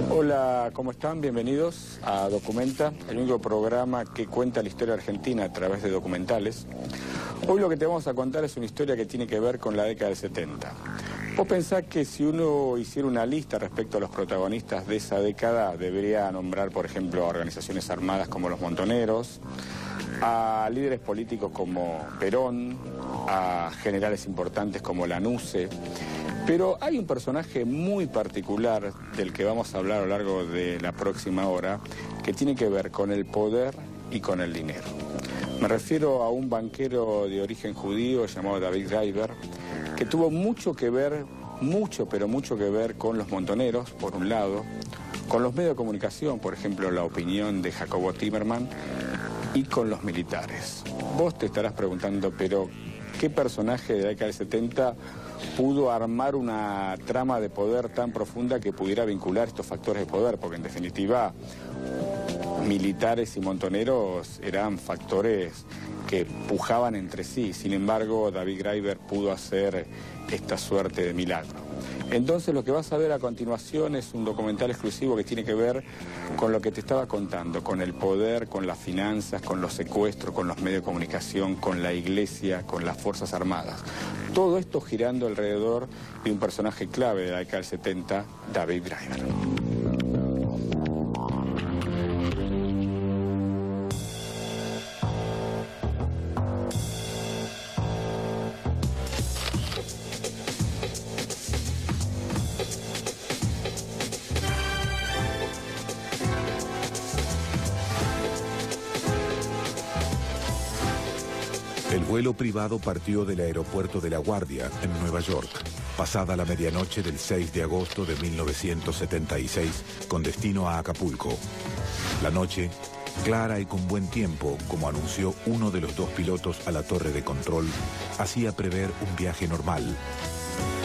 Hola, ¿cómo están? Bienvenidos a Documenta, el único programa que cuenta la historia argentina a través de documentales. Hoy lo que te vamos a contar es una historia que tiene que ver con la década del 70. Vos pensás que si uno hiciera una lista respecto a los protagonistas de esa década, debería nombrar, por ejemplo, a organizaciones armadas como los Montoneros, a líderes políticos como Perón, a generales importantes como Lanusse. Pero hay un personaje muy particular del que vamos a hablar a lo largo de la próxima hora, que tiene que ver con el poder y con el dinero. Me refiero a un banquero de origen judío llamado David Graeber, que tuvo mucho que ver, mucho que ver con los Montoneros, por un lado, con los medios de comunicación, por ejemplo, La Opinión de Jacobo Timerman, y con los militares. Vos te estarás preguntando, pero ¿qué personaje de la década del 70 pudo armar una trama de poder tan profunda que pudiera vincular estos factores de poder? Porque en definitiva, militares y montoneros eran factores que pujaban entre sí. Sin embargo, David Graeber pudo hacer esta suerte de milagro. Entonces lo que vas a ver a continuación es un documental exclusivo que tiene que ver con lo que te estaba contando, con el poder, con las finanzas, con los secuestros, con los medios de comunicación, con la iglesia, con las Fuerzas Armadas. Todo esto girando alrededor de un personaje clave de la década del 70, David Graeber. El vuelo privado partió del aeropuerto de La Guardia, en Nueva York, pasada la medianoche del 6 de agosto de 1976, con destino a Acapulco. La noche, clara y con buen tiempo, como anunció uno de los dos pilotos a la torre de control, hacía prever un viaje normal.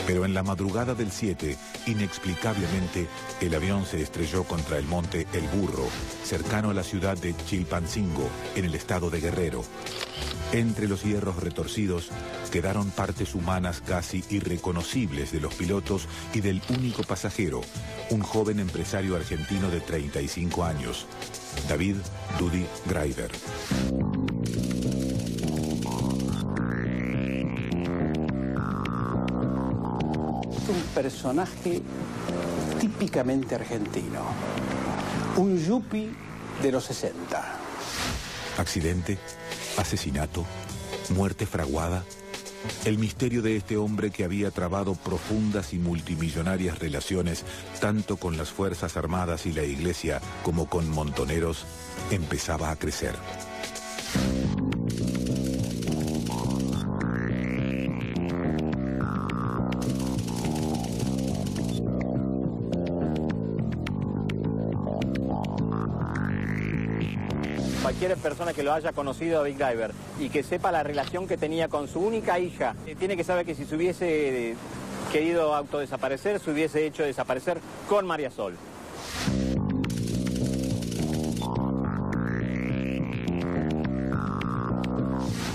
Pero en la madrugada del 7, inexplicablemente, el avión se estrelló contra el monte El Burro, cercano a la ciudad de Chilpancingo, en el estado de Guerrero. Entre los hierros retorcidos quedaron partes humanas casi irreconocibles de los pilotos y del único pasajero, un joven empresario argentino de 35 años, David Dudy Graeber. Un personaje típicamente argentino, un yuppie de los 60. Accidente, asesinato, muerte fraguada. El misterio de este hombre que había trabado profundas y multimillonarias relaciones tanto con las Fuerzas Armadas y la Iglesia como con montoneros empezaba a crecer. Cualquier persona que lo haya conocido a David Graeber y que sepa la relación que tenía con su única hija, tiene que saber que si se hubiese querido autodesaparecer, se hubiese hecho desaparecer con María Sol.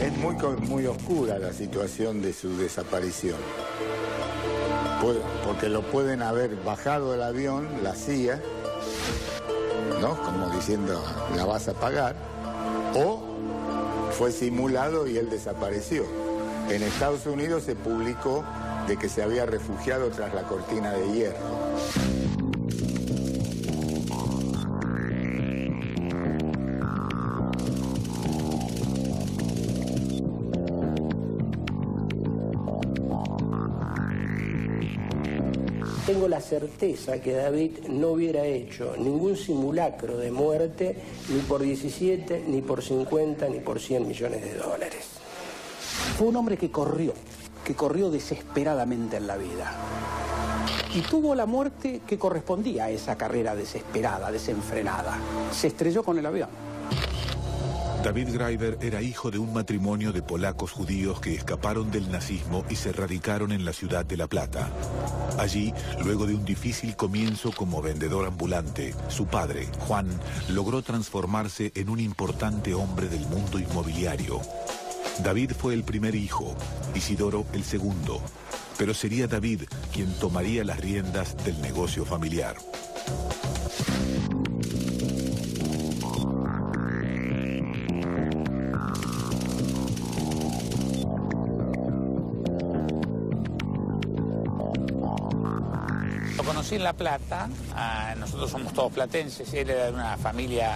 Es muy oscura la situación de su desaparición. Porque lo pueden haber bajado del avión, la CIA, ¿no? Como diciendo, la vas a pagar, o fue simulado y él desapareció. En Estados Unidos se publicó de que se había refugiado tras la cortina de hierro. Tengo la certeza que David no hubiera hecho ningún simulacro de muerte ni por 17, ni por 50, ni por 100 millones de dólares. Fue un hombre que corrió desesperadamente en la vida. Y tuvo la muerte que correspondía a esa carrera desesperada, desenfrenada. Se estrelló con el avión. David Graeber era hijo de un matrimonio de polacos judíos que escaparon del nazismo y se radicaron en la ciudad de La Plata. Allí, luego de un difícil comienzo como vendedor ambulante, su padre, Juan, logró transformarse en un importante hombre del mundo inmobiliario. David fue el primer hijo, Isidoro el segundo, pero sería David quien tomaría las riendas del negocio familiar. Lo conocí en La Plata, nosotros somos todos platenses, él era de una familia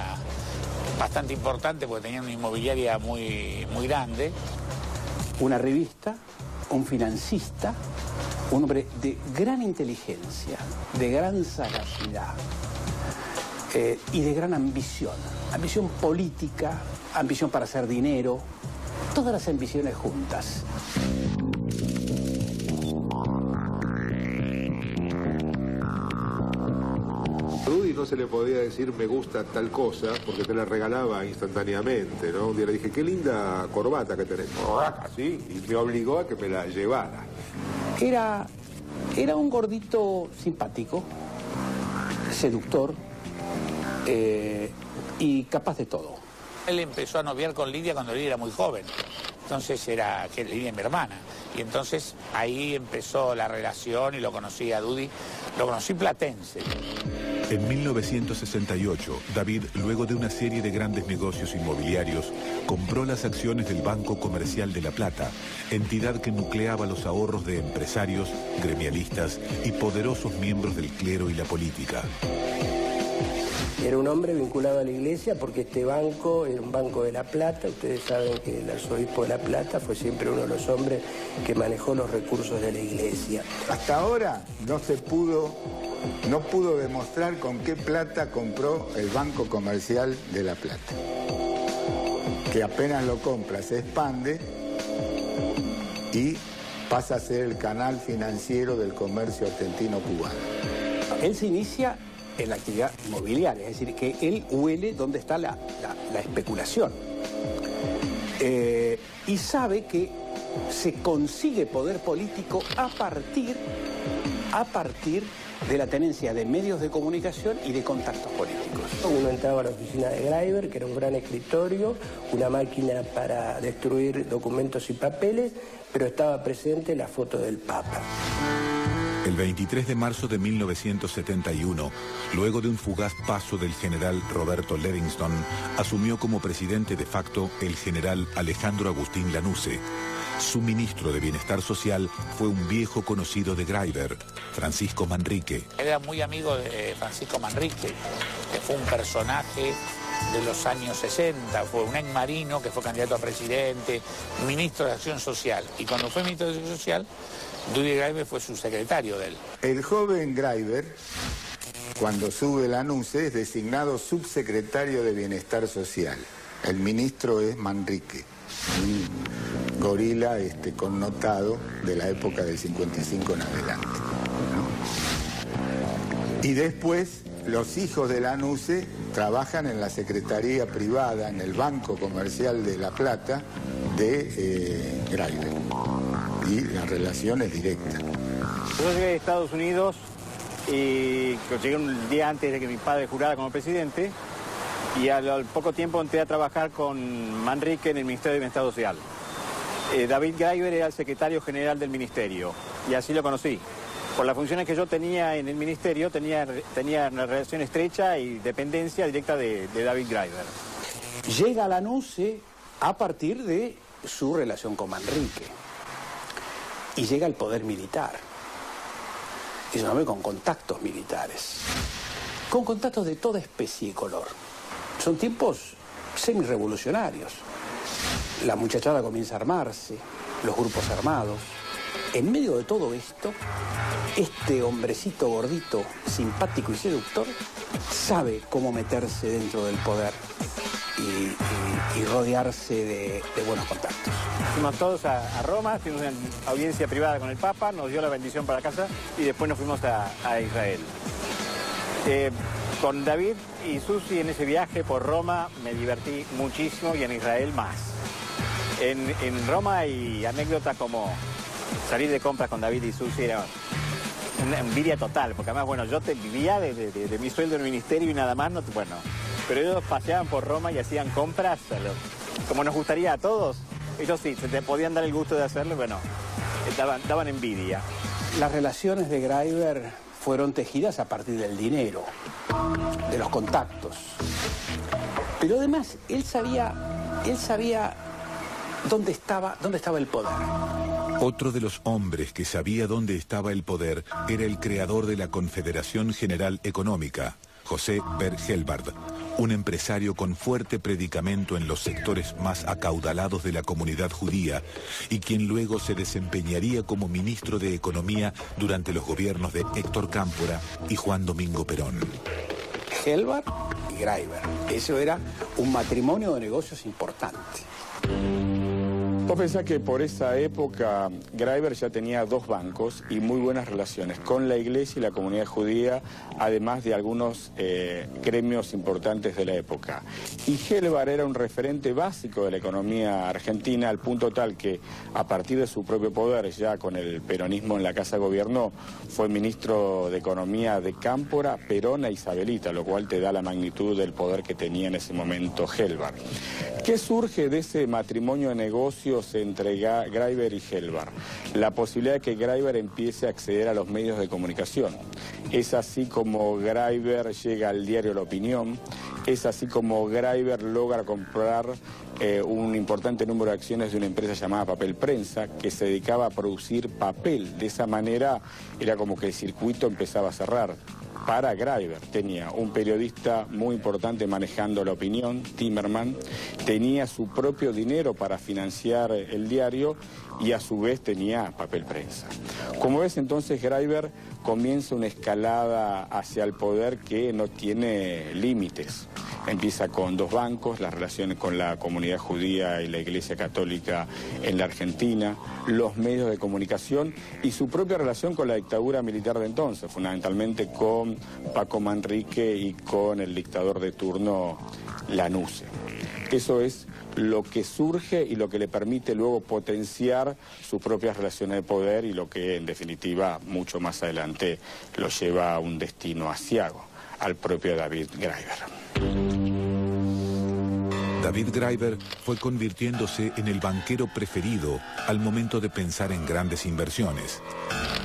bastante importante porque tenía una inmobiliaria muy grande. Una revista, un financista, un hombre de gran inteligencia, de gran sagacidad y de gran ambición. Ambición política, ambición para hacer dinero, todas las ambiciones juntas. Rudy no se le podía decir me gusta tal cosa porque te la regalaba instantáneamente, ¿no? Un día le dije, qué linda corbata que tenés. Sí, y me obligó a que me la llevara. Era un gordito simpático, seductor y capaz de todo. Él empezó a noviar con Lidia cuando Lidia era muy joven, entonces que Lidia es mi hermana. Y entonces ahí empezó la relación y lo conocí a Dudy, lo conocí platense. En 1968, David, luego de una serie de grandes negocios inmobiliarios, compró las acciones del Banco Comercial de La Plata, entidad que nucleaba los ahorros de empresarios, gremialistas y poderosos miembros del clero y la política. Era un hombre vinculado a la iglesia porque este banco era un banco de La Plata. Ustedes saben que el arzobispo de La Plata fue siempre uno de los hombres que manejó los recursos de la iglesia. Hasta ahora no pudo demostrar con qué plata compró el Banco Comercial de La Plata. Que apenas lo compra, se expande y pasa a ser el canal financiero del comercio argentino-cubano. Él se inicia en la actividad inmobiliaria, es decir, que él huele dónde está la especulación. Y sabe que se consigue poder político a partir de la tenencia de medios de comunicación y de contactos políticos. Uno entraba a la oficina de Graeber, que era un gran escritorio, una máquina para destruir documentos y papeles, pero estaba presente la foto del Papa. El 23 de marzo de 1971, luego de un fugaz paso del general Roberto Livingston, asumió como presidente de facto el general Alejandro Agustín Lanusse. Su ministro de Bienestar Social fue un viejo conocido de Graeber, Francisco Manrique. Era muy amigo de Francisco Manrique, que fue un personaje de los años 60, fue un ex marino que fue candidato a presidente, ministro de Acción Social. Y cuando fue ministro de Acción Social, Dudy Graeber fue su secretario de él. El joven Graeber, cuando sube Lanusse, es designado subsecretario de Bienestar Social. El ministro es Manrique, un gorila connotado de la época del 55 en adelante, ¿no? Y después, los hijos de Lanusse trabajan en la secretaría privada, en el Banco Comercial de La Plata de Graeber. Y la relación es directa. Yo llegué a Estados Unidos y llegué un día antes de que mi padre jurara como presidente y al poco tiempo entré a trabajar con Manrique en el Ministerio de Bienestar Social. David Graeber era el secretario general del ministerio y así lo conocí. Por las funciones que yo tenía en el ministerio tenía una relación estrecha y dependencia directa de David Graeber. Llega a Lanusse a partir de su relación con Manrique. Y llega al poder militar. Es un hombre con contactos militares. Con contactos de toda especie y color. Son tiempos semi-revolucionarios. La muchachada comienza a armarse, los grupos armados. En medio de todo esto, este hombrecito gordito, simpático y seductor, sabe cómo meterse dentro del poder y rodearse de buenos contactos. Fuimos todos a Roma, fuimos en audiencia privada con el Papa, nos dio la bendición para casa y después nos fuimos a Israel. Con David y Susi en ese viaje por Roma me divertí muchísimo y en Israel más. En Roma hay anécdotas como salir de compras con David y Susi, era una envidia total, porque además, bueno, yo vivía de mi sueldo en el ministerio y nada más, bueno, pero ellos paseaban por Roma y hacían compras, como nos gustaría a todos. Ellos sí, se te podían dar el gusto de hacerlo, bueno, daban envidia. Las relaciones de Greiber fueron tejidas a partir del dinero, de los contactos. Pero además, él sabía dónde estaba el poder. Otro de los hombres que sabía dónde estaba el poder era el creador de la Confederación General Económica, José Ber Helbard, un empresario con fuerte predicamento en los sectores más acaudalados de la comunidad judía y quien luego se desempeñaría como ministro de Economía durante los gobiernos de Héctor Cámpora y Juan Domingo Perón. Helbard y Greiber. Eso era un matrimonio de negocios importante. Vos pensás que por esa época Greiber ya tenía 2 bancos y muy buenas relaciones con la iglesia y la comunidad judía, además de algunos gremios importantes de la época. Y Helbard era un referente básico de la economía argentina, al punto tal que a partir de su propio poder, ya con el peronismo en la Casa de Gobierno, fue ministro de Economía de Cámpora, Perón e Isabelita, lo cual te da la magnitud del poder que tenía en ese momento Helbard. ¿Qué surge de ese matrimonio de negocios entre Greiber y Helbard? La posibilidad de que Greiber empiece a acceder a los medios de comunicación. Es así como Greiber llega al diario La Opinión, es así como Greiber logra comprar un importante número de acciones de una empresa llamada Papel Prensa, que se dedicaba a producir papel. De esa manera era como que el circuito empezaba a cerrar. Para Greiber tenía un periodista muy importante manejando La Opinión, Timerman, tenía su propio dinero para financiar el diario y a su vez tenía Papel Prensa. Como ves, entonces Greiber comienza una escalada hacia el poder que no tiene límites. Empieza con 2 bancos, las relaciones con la comunidad judía y la Iglesia Católica en la Argentina, los medios de comunicación y su propia relación con la dictadura militar de entonces, fundamentalmente con Paco Manrique y con el dictador de turno Lanusse. Eso es lo que surge y lo que le permite luego potenciar sus propias relaciones de poder y lo que en definitiva mucho más adelante lo lleva a un destino aciago, al propio David Greiber. David Greiber fue convirtiéndose en el banquero preferido al momento de pensar en grandes inversiones.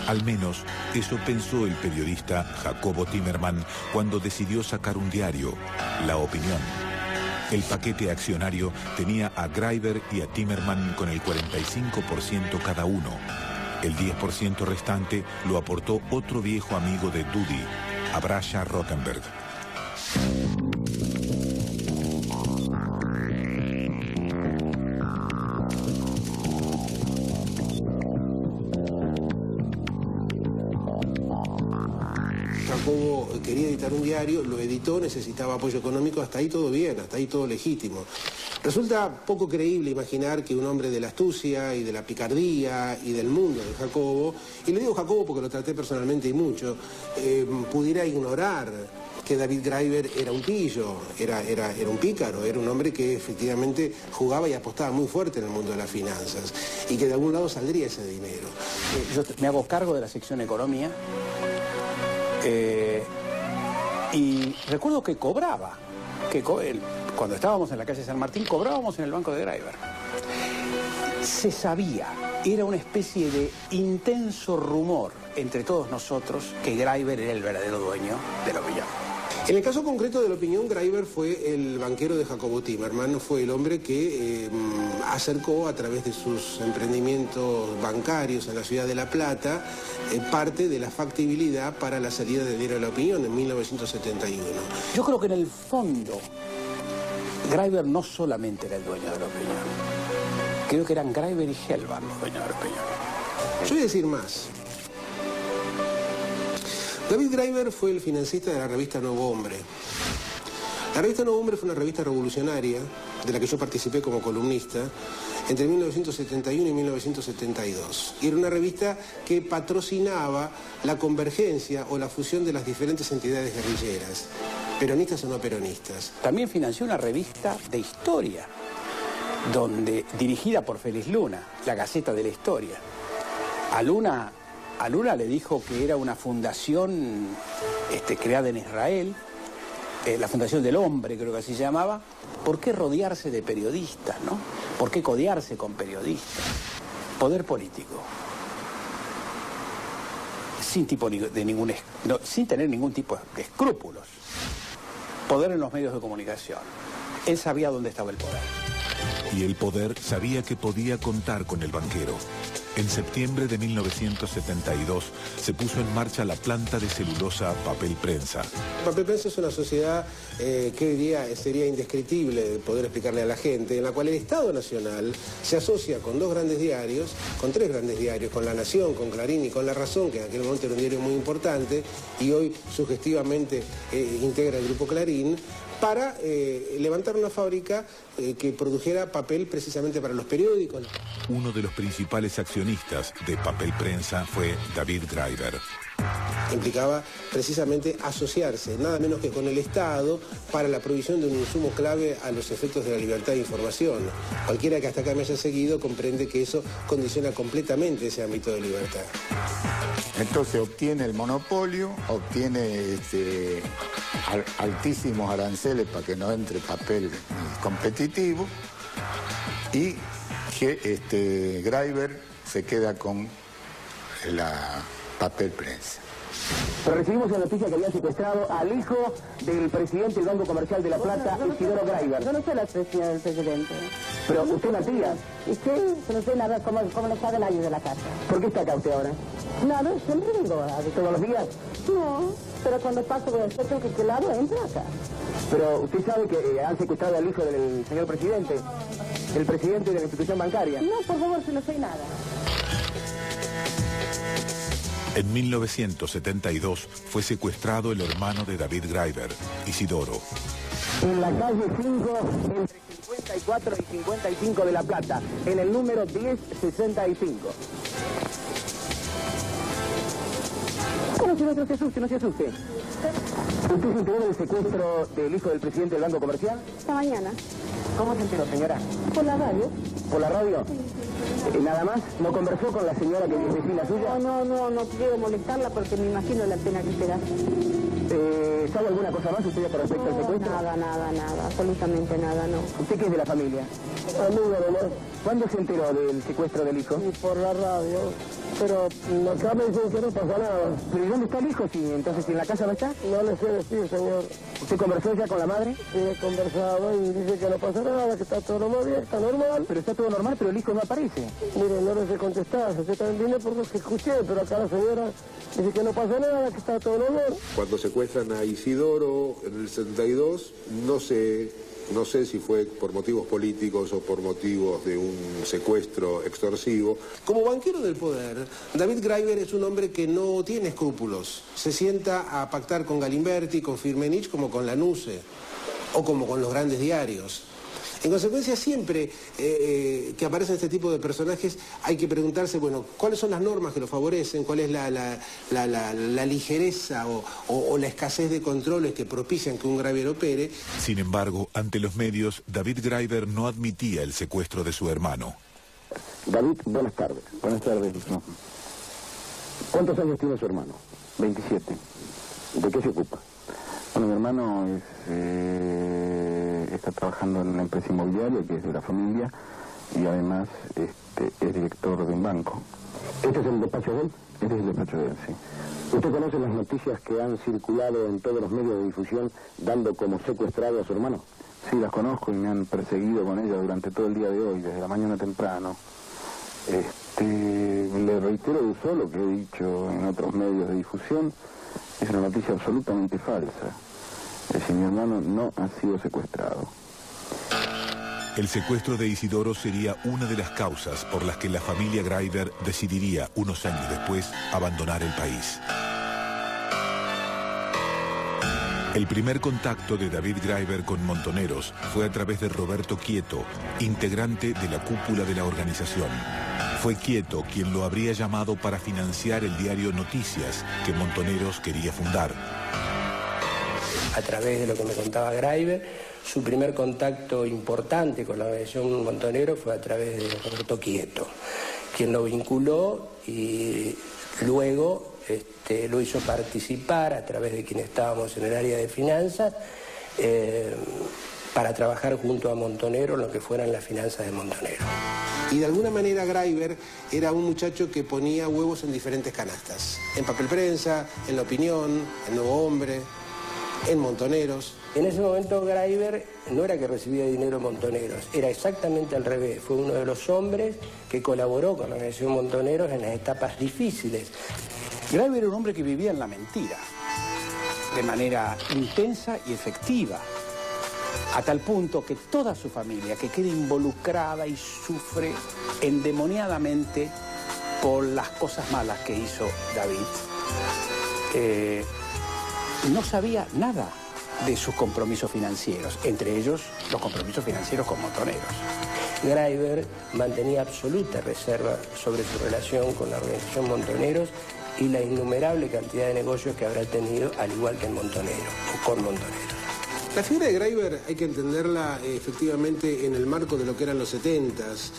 Al menos eso pensó el periodista Jacobo Timerman cuando decidió sacar un diario, La Opinión. El paquete accionario tenía a Greiber y a Timerman con el 45% cada uno. El 10% restante lo aportó otro viejo amigo de Dudi, Abrasha Rothenberg. Jacobo quería editar un diario, lo editó, necesitaba apoyo económico, hasta ahí todo bien, hasta ahí todo legítimo. Resulta poco creíble imaginar que un hombre de la astucia y de la picardía y del mundo de Jacobo, y le digo Jacobo porque lo traté personalmente y mucho, pudiera ignorar que David Greiber era un pillo, era un pícaro, era un hombre que efectivamente jugaba y apostaba muy fuerte en el mundo de las finanzas y que de algún lado saldría ese dinero. Yo me hago cargo de la sección Economía y recuerdo que cobraba, cuando estábamos en la calle San Martín cobrábamos en el banco de Greiber. Se sabía, era una especie de intenso rumor entre todos nosotros que Greiber era el verdadero dueño de La Opinión. En el caso concreto de La Opinión, Greiber fue el banquero de Jacobo Timerman, fue el hombre que acercó a través de sus emprendimientos bancarios en la ciudad de La Plata parte de la factibilidad para la salida del diario La Opinión en 1971. Yo creo que en el fondo Greiber no solamente era el dueño de La Opinión, creo que eran Greiber y Helbard los dueños de La Opinión. Yo voy a decir más. David Greiber fue el financista de la revista Nuevo Hombre. La revista Nuevo Hombre fue una revista revolucionaria de la que yo participé como columnista entre 1971 y 1972. Y era una revista que patrocinaba la convergencia o la fusión de las diferentes entidades guerrilleras. peronistas o no peronistas. También financió una revista de historia, dirigida por Félix Luna, la Gaceta de la Historia. A Luna le dijo que era una fundación creada en Israel, la Fundación del Hombre, creo que así se llamaba. ¿Por qué rodearse de periodistas, no? ¿Por qué codearse con periodistas? Poder político. Sin tener ningún tipo de escrúpulos. Poder en los medios de comunicación. Él sabía dónde estaba el poder. Y el poder sabía que podía contar con el banquero. En septiembre de 1972 se puso en marcha la planta de celulosa Papel Prensa. Papel Prensa es una sociedad que hoy día sería indescriptible poder explicarle a la gente, en la cual el Estado Nacional se asocia con dos grandes diarios, con tres grandes diarios, con La Nación, con Clarín y con La Razón, que en aquel momento era un diario muy importante, y hoy sugestivamente integra el grupo Clarín, para levantar una fábrica que produjera papel precisamente para los periódicos. Uno de los principales accionistas de Papel Prensa fue David Graeber. Implicaba precisamente asociarse, nada menos que con el Estado, para la provisión de un insumo clave a los efectos de la libertad de información. Cualquiera que hasta acá me haya seguido comprende que eso condiciona completamente ese ámbito de libertad. Entonces obtiene el monopolio, obtiene altísimos aranceles para que no entre papel competitivo, y que Graeber se queda con la Papel Prensa. Pero recibimos la noticia que habían secuestrado al hijo del presidente del Banco Comercial de La Plata, Isidoro Graeber. Yo no soy la expresión del presidente. Pero usted es la tía. ¿Y qué? No sé nada cómo le sabe el año de la casa. ¿Por qué está acá usted ahora? Nada, siempre vengo a... ¿Todos los días? No, pero cuando paso por el centro que lado entra acá. Pero usted sabe que han secuestrado al hijo del señor presidente, el presidente de la institución bancaria. No, por favor, si no sé nada. En 1972 fue secuestrado el hermano de David Graeber, Isidoro. En la calle 5, entre 54 y 55 de La Plata, en el número 1065. No se asuste, no se asuste. ¿Usted se enteró del secuestro del hijo del presidente del Banco Comercial? Esta mañana. ¿Cómo se enteró, señora? Por la radio. ¿Por la radio? ¿Nada más? ¿No conversó con la señora que es vecina suya? No quiero molestarla porque me imagino la pena que se da. ¿Sabe alguna cosa más usted con respecto al secuestro? Nada, absolutamente nada, no. ¿Usted qué es de la familia? Amigo, ¿no? ¿Cuándo se enteró del secuestro del hijo? Sí, por la radio. Pero acá me dicen que no pasa nada. ¿Pero y dónde está el hijo? Entonces, ¿en la casa no está? No le sé decir, señor. ¿Usted conversó ya con la madre? Sí, he conversado y dice que no pasa nada, que está todo normal, está normal. Pero está todo normal, pero el hijo no aparece. Mire, no le sé contestar, usted también vine por lo que escuché, pero acá la señora dice que no pasa nada, que está todo normal. Cuando secuestran a Isidoro en el 72, no sé si fue por motivos políticos o por motivos de un secuestro extorsivo. Como banquero del poder, David Graeber es un hombre que no tiene escrúpulos. Se sienta a pactar con Galimberti, con Firmenich, como con Lanusse, o como con los grandes diarios. En consecuencia, siempre que aparecen este tipo de personajes hay que preguntarse, bueno, ¿cuáles son las normas que lo favorecen? ¿Cuál es la ligereza o la escasez de controles que propician que un Graeber opere? Sin embargo, ante los medios, David Graeber no admitía el secuestro de su hermano. David, buenas tardes. Buenas tardes. No. ¿Cuántos años tiene su hermano? 27. ¿De qué se ocupa? Bueno, mi hermano está trabajando en una empresa inmobiliaria que es de la familia y además es director de un banco. ¿Este es el despacho de él? Este es el despacho de él, sí. ¿Usted conoce las noticias que han circulado en todos los medios de difusión dando como secuestrado a su hermano? Sí, las conozco y me han perseguido con ella durante todo el día de hoy, desde la mañana temprano. Le reitero solo que he dicho en otros medios de difusión, es una noticia absolutamente falsa. Es decir, mi hermano no ha sido secuestrado. El secuestro de Isidoro sería una de las causas por las que la familia Graeber decidiría, unos años después, abandonar el país. El primer contacto de David Graeber con Montoneros fue a través de Roberto Quieto, integrante de la cúpula de la organización. Fue Quieto quien lo habría llamado para financiar el diario Noticias que Montoneros quería fundar. a través de lo que me contaba Graiber. Su primer contacto importante con la organización Montonero fue a través de Roberto Quieto, quien lo vinculó y luego lo hizo participar a través de quien estábamos en el área de finanzas para trabajar junto a Montonero en lo que fueran las finanzas de Montonero. Y de alguna manera Graiber era un muchacho que ponía huevos en diferentes canastas. En Papel Prensa, en La Opinión, en Nuevo Hombre, en Montoneros. En ese momento Graiber no era que recibía dinero en Montoneros, era exactamente al revés. Fue uno de los hombres que colaboró con la organización Montoneros en las etapas difíciles. Graiber era un hombre que vivía en la mentira, de manera intensa y efectiva, a tal punto que toda su familia, que queda involucrada y sufre endemoniadamente por las cosas malas que hizo David, no sabía nada de sus compromisos financieros, entre ellos los compromisos financieros con Montoneros. Graiber mantenía absoluta reserva sobre su relación con la organización Montoneros y la innumerable cantidad de negocios que habrá tenido, al igual que en Montonero o con Montonero. La figura de Graiber hay que entenderla efectivamente en el marco de lo que eran los 70s,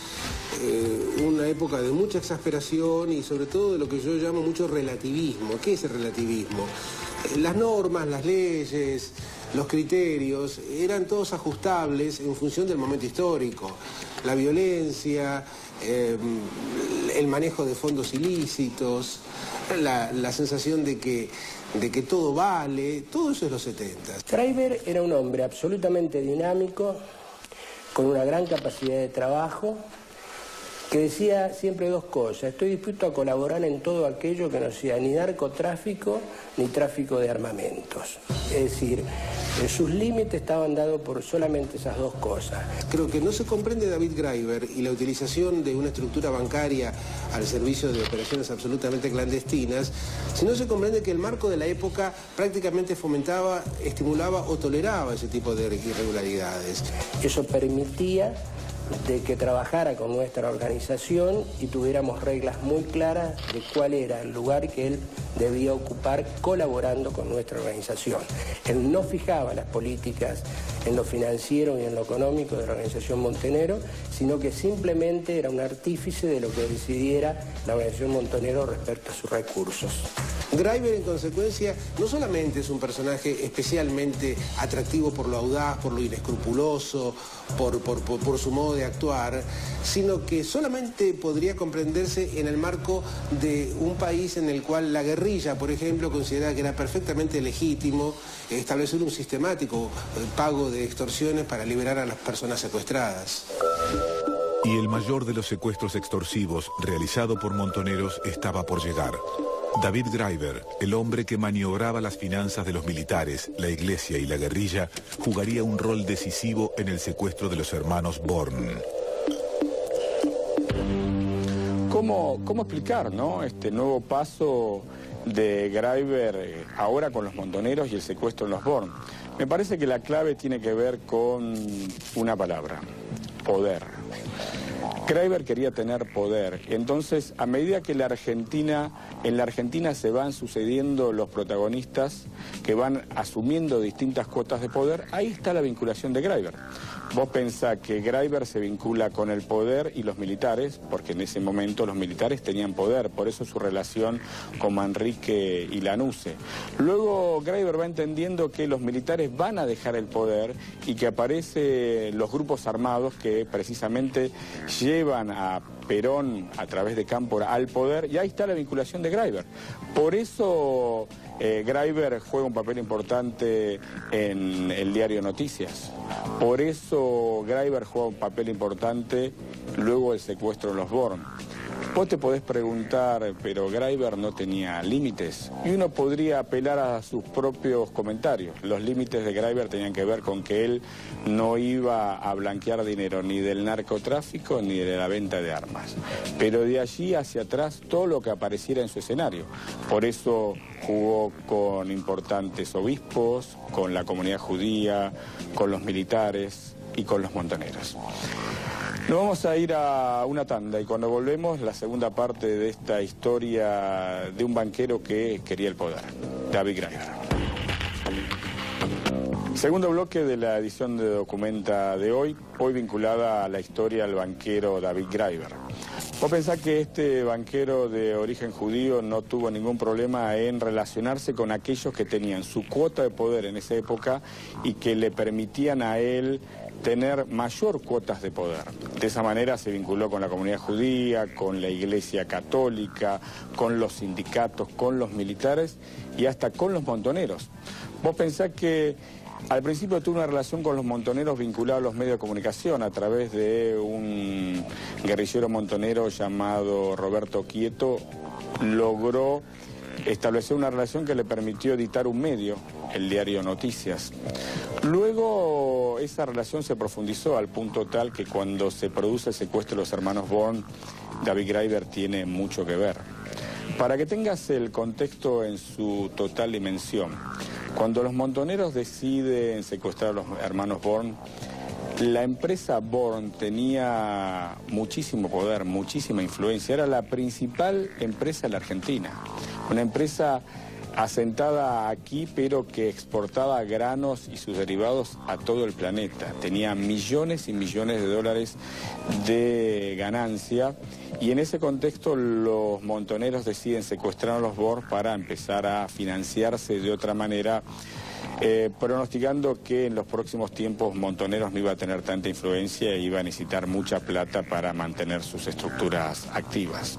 una época de mucha exasperación y sobre todo de lo que yo llamo mucho relativismo. ¿Qué es el relativismo? Las normas, las leyes, los criterios eran todos ajustables en función del momento histórico. La violencia, el manejo de fondos ilícitos, la sensación de que todo vale, todo eso es los 70. Graiber era un hombre absolutamente dinámico, con una gran capacidad de trabajo, que decía siempre dos cosas: estoy dispuesto a colaborar en todo aquello que no sea ni narcotráfico ni tráfico de armamentos. Es decir, sus límites estaban dados por solamente esas dos cosas. Creo que no se comprende David Graiber y la utilización de una estructura bancaria al servicio de operaciones absolutamente clandestinas, si no se comprende que el marco de la época prácticamente fomentaba, estimulaba o toleraba ese tipo de irregularidades. Eso permitía de que trabajara con nuestra organización y tuviéramos reglas muy claras de cuál era el lugar que él debía ocupar colaborando con nuestra organización. Él no fijaba las políticas en lo financiero y en lo económico de la organización Montonero, sino que simplemente era un artífice de lo que decidiera la organización Montonero respecto a sus recursos. Graiber, en consecuencia, no solamente es un personaje especialmente atractivo por lo audaz, por lo inescrupuloso, por su modo de actuar, sino que solamente podría comprenderse en el marco de un país en el cual la guerrilla, por ejemplo, consideraba que era perfectamente legítimo establecer un sistemático pago de extorsiones para liberar a las personas secuestradas. Y el mayor de los secuestros extorsivos realizado por Montoneros estaba por llegar. David Graiber, el hombre que maniobraba las finanzas de los militares, la iglesia y la guerrilla, jugaría un rol decisivo en el secuestro de los hermanos Born. ¿Cómo explicar, ¿no?, este nuevo paso de Graiber ahora con los Montoneros y el secuestro en los Born? Me parece que la clave tiene que ver con una palabra: poder. Graiber quería tener poder, entonces a medida que en la Argentina se van sucediendo los protagonistas que van asumiendo distintas cuotas de poder, ahí está la vinculación de Graiber. Vos pensás que Graiber se vincula con el poder y los militares, porque en ese momento los militares tenían poder, por eso su relación con Manrique y Lanusse. Luego Graiber va entendiendo que los militares van a dejar el poder y que aparecen los grupos armados que precisamente llevan a Perón a través de Cámpora al poder, y ahí está la vinculación de Graiber. Por eso Graiber juega un papel importante en el diario Noticias. Por eso Graiber juega un papel importante luego del secuestro de los Born. Vos te podés preguntar, pero Graiber no tenía límites, y uno podría apelar a sus propios comentarios. Los límites de Graiber tenían que ver con que él no iba a blanquear dinero ni del narcotráfico ni de la venta de armas, pero de allí hacia atrás todo lo que apareciera en su escenario. Por eso jugó con importantes obispos, con la comunidad judía, con los militares y con los montoneros. Nos vamos a ir a una tanda y cuando volvemos, la segunda parte de esta historia de un banquero que quería el poder, David Graiber. Segundo bloque de la edición de Documenta de hoy vinculada a la historia del banquero David Graeber. Vos pensás que este banquero de origen judío no tuvo ningún problema en relacionarse con aquellos que tenían su cuota de poder en esa época y que le permitían a él tener mayor cuotas de poder. De esa manera se vinculó con la comunidad judía, con la Iglesia Católica, con los sindicatos, con los militares y hasta con los montoneros. Vos pensás que al principio tuvo una relación con los montoneros vinculada a los medios de comunicación a través de un guerrillero montonero llamado Roberto Quieto. Logró establecer una relación que le permitió editar un medio, el diario Noticias. Luego esa relación se profundizó al punto tal que cuando se produce el secuestro de los hermanos Born, David Graeber tiene mucho que ver. Para que tengas el contexto en su total dimensión, cuando los montoneros deciden secuestrar a los hermanos Born, la empresa Born tenía muchísimo poder, muchísima influencia. Era la principal empresa de la Argentina. Una empresa asentada aquí, pero que exportaba granos y sus derivados a todo el planeta. Tenía millones y millones de dólares de ganancia. Y en ese contexto los montoneros deciden secuestrar a los Born para empezar a financiarse de otra manera, pronosticando que en los próximos tiempos Montoneros no iba a tener tanta influencia e iba a necesitar mucha plata para mantener sus estructuras activas.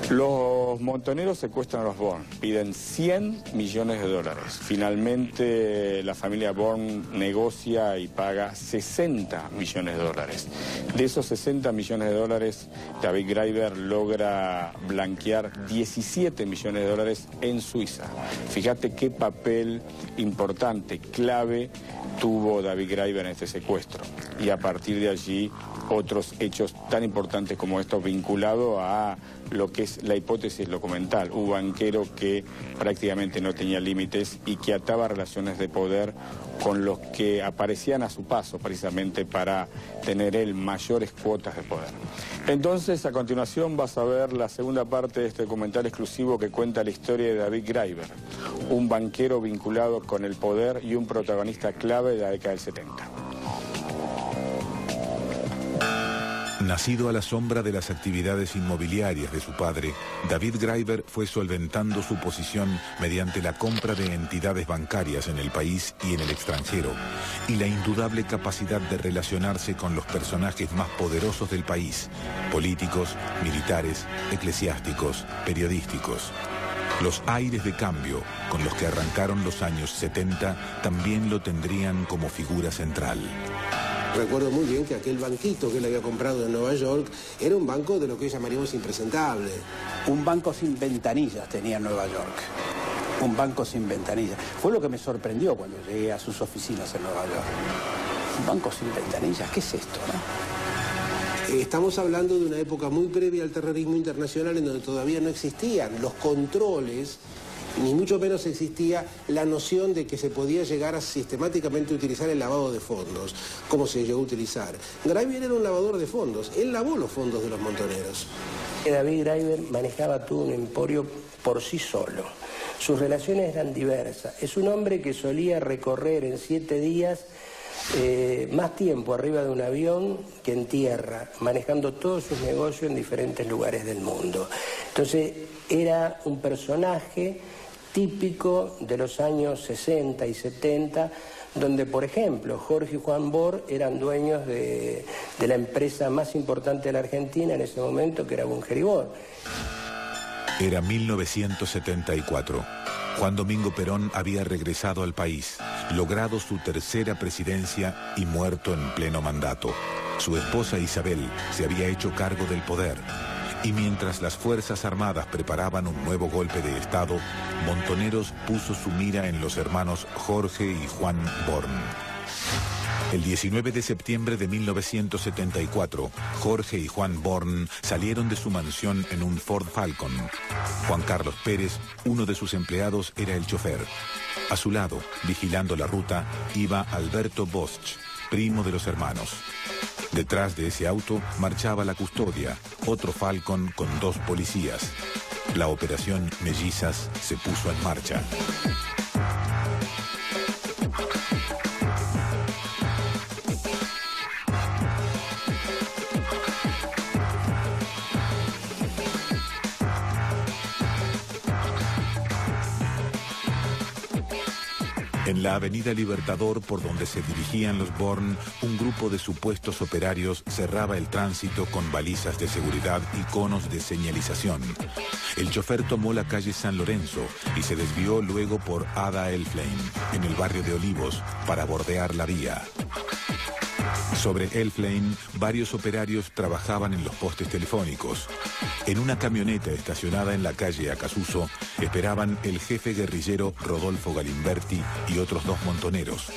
Los montoneros secuestran a los Born, piden 100 millones de dólares. Finalmente la familia Born negocia y paga 60 millones de dólares. De esos 60 millones de dólares, David Graeber logra blanquear 17 millones de dólares en Suiza. Fíjate qué papel importante, clave, tuvo David Graeber en este secuestro. Y a partir de allí, otros hechos tan importantes como estos vinculados a lo que es la hipótesis documental. Un banquero que prácticamente no tenía límites y que ataba relaciones de poder con los que aparecían a su paso precisamente para tener él mayores cuotas de poder. Entonces, a continuación vas a ver la segunda parte de este documental exclusivo que cuenta la historia de David Graeber, un banquero vinculado con el poder y un protagonista clave de la década del 70. Nacido a la sombra de las actividades inmobiliarias de su padre, David Graeber fue solventando su posición mediante la compra de entidades bancarias en el país y en el extranjero, y la indudable capacidad de relacionarse con los personajes más poderosos del país, políticos, militares, eclesiásticos, periodísticos. Los aires de cambio con los que arrancaron los años 70 también lo tendrían como figura central. Recuerdo muy bien que aquel banquito que él había comprado en Nueva York era un banco de lo que hoy llamaríamos impresentable. Un banco sin ventanillas tenía en Nueva York. Un banco sin ventanillas. Fue lo que me sorprendió cuando llegué a sus oficinas en Nueva York. Un banco sin ventanillas, ¿qué es esto, no? Estamos hablando de una época muy previa al terrorismo internacional en donde todavía no existían los controles, ni mucho menos existía la noción de que se podía llegar a sistemáticamente utilizar el lavado de fondos, como se llegó a utilizar. Graeber era un lavador de fondos, él lavó los fondos de los montoneros. David Graeber manejaba todo un emporio por sí solo. Sus relaciones eran diversas. Es un hombre que solía recorrer en 7 días más tiempo arriba de un avión que en tierra, manejando todos sus negocios en diferentes lugares del mundo. Entonces era un personaje típico de los años 60 y 70, donde, por ejemplo, Jorge y Juan Born eran dueños de la empresa más importante de la Argentina en ese momento, que era Bunker y Born. Era 1974. Juan Domingo Perón había regresado al país, logrado su tercera presidencia y muerto en pleno mandato. Su esposa Isabel se había hecho cargo del poder. Y mientras las Fuerzas Armadas preparaban un nuevo golpe de Estado, Montoneros puso su mira en los hermanos Jorge y Juan Born. El 19 de septiembre de 1974, Jorge y Juan Born salieron de su mansión en un Ford Falcon. Juan Carlos Pérez, uno de sus empleados, era el chofer. A su lado, vigilando la ruta, iba Alberto Bosch, primo de los hermanos. Detrás de ese auto marchaba la custodia, otro Falcon con 2 policías. La operación Mellizas se puso en marcha. En la avenida Libertador, por donde se dirigían los Born, un grupo de supuestos operarios cerraba el tránsito con balizas de seguridad y conos de señalización. El chofer tomó la calle San Lorenzo y se desvió luego por Ada Elflame, en el barrio de Olivos, para bordear la vía. Sobre Elflame, varios operarios trabajaban en los postes telefónicos. En una camioneta estacionada en la calle Acasuso, esperaban el jefe guerrillero Rodolfo Galimberti y otros 2 montoneros.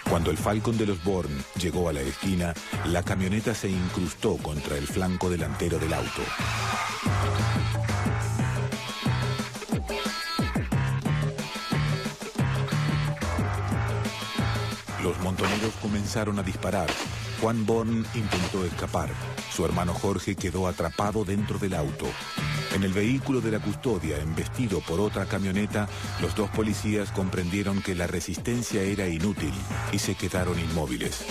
Cuando el Falcon de los Born llegó a la esquina, la camioneta se incrustó contra el flanco delantero del auto. Los montoneros comenzaron a disparar. Juan Born intentó escapar. Su hermano Jorge quedó atrapado dentro del auto. En el vehículo de la custodia, embestido por otra camioneta, los 2 policías comprendieron que la resistencia era inútil y se quedaron inmóviles.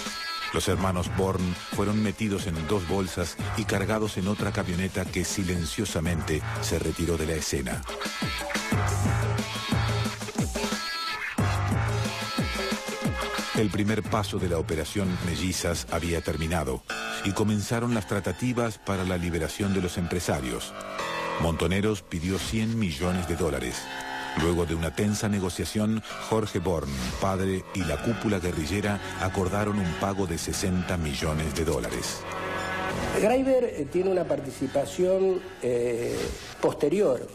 Los hermanos Born fueron metidos en 2 bolsas y cargados en otra camioneta que silenciosamente se retiró de la escena. El primer paso de la operación Mellizas había terminado y comenzaron las tratativas para la liberación de los empresarios. Montoneros pidió $100 millones. Luego de una tensa negociación, Jorge Born, padre, y la cúpula guerrillera acordaron un pago de $60 millones. Greiber tiene una participación posterior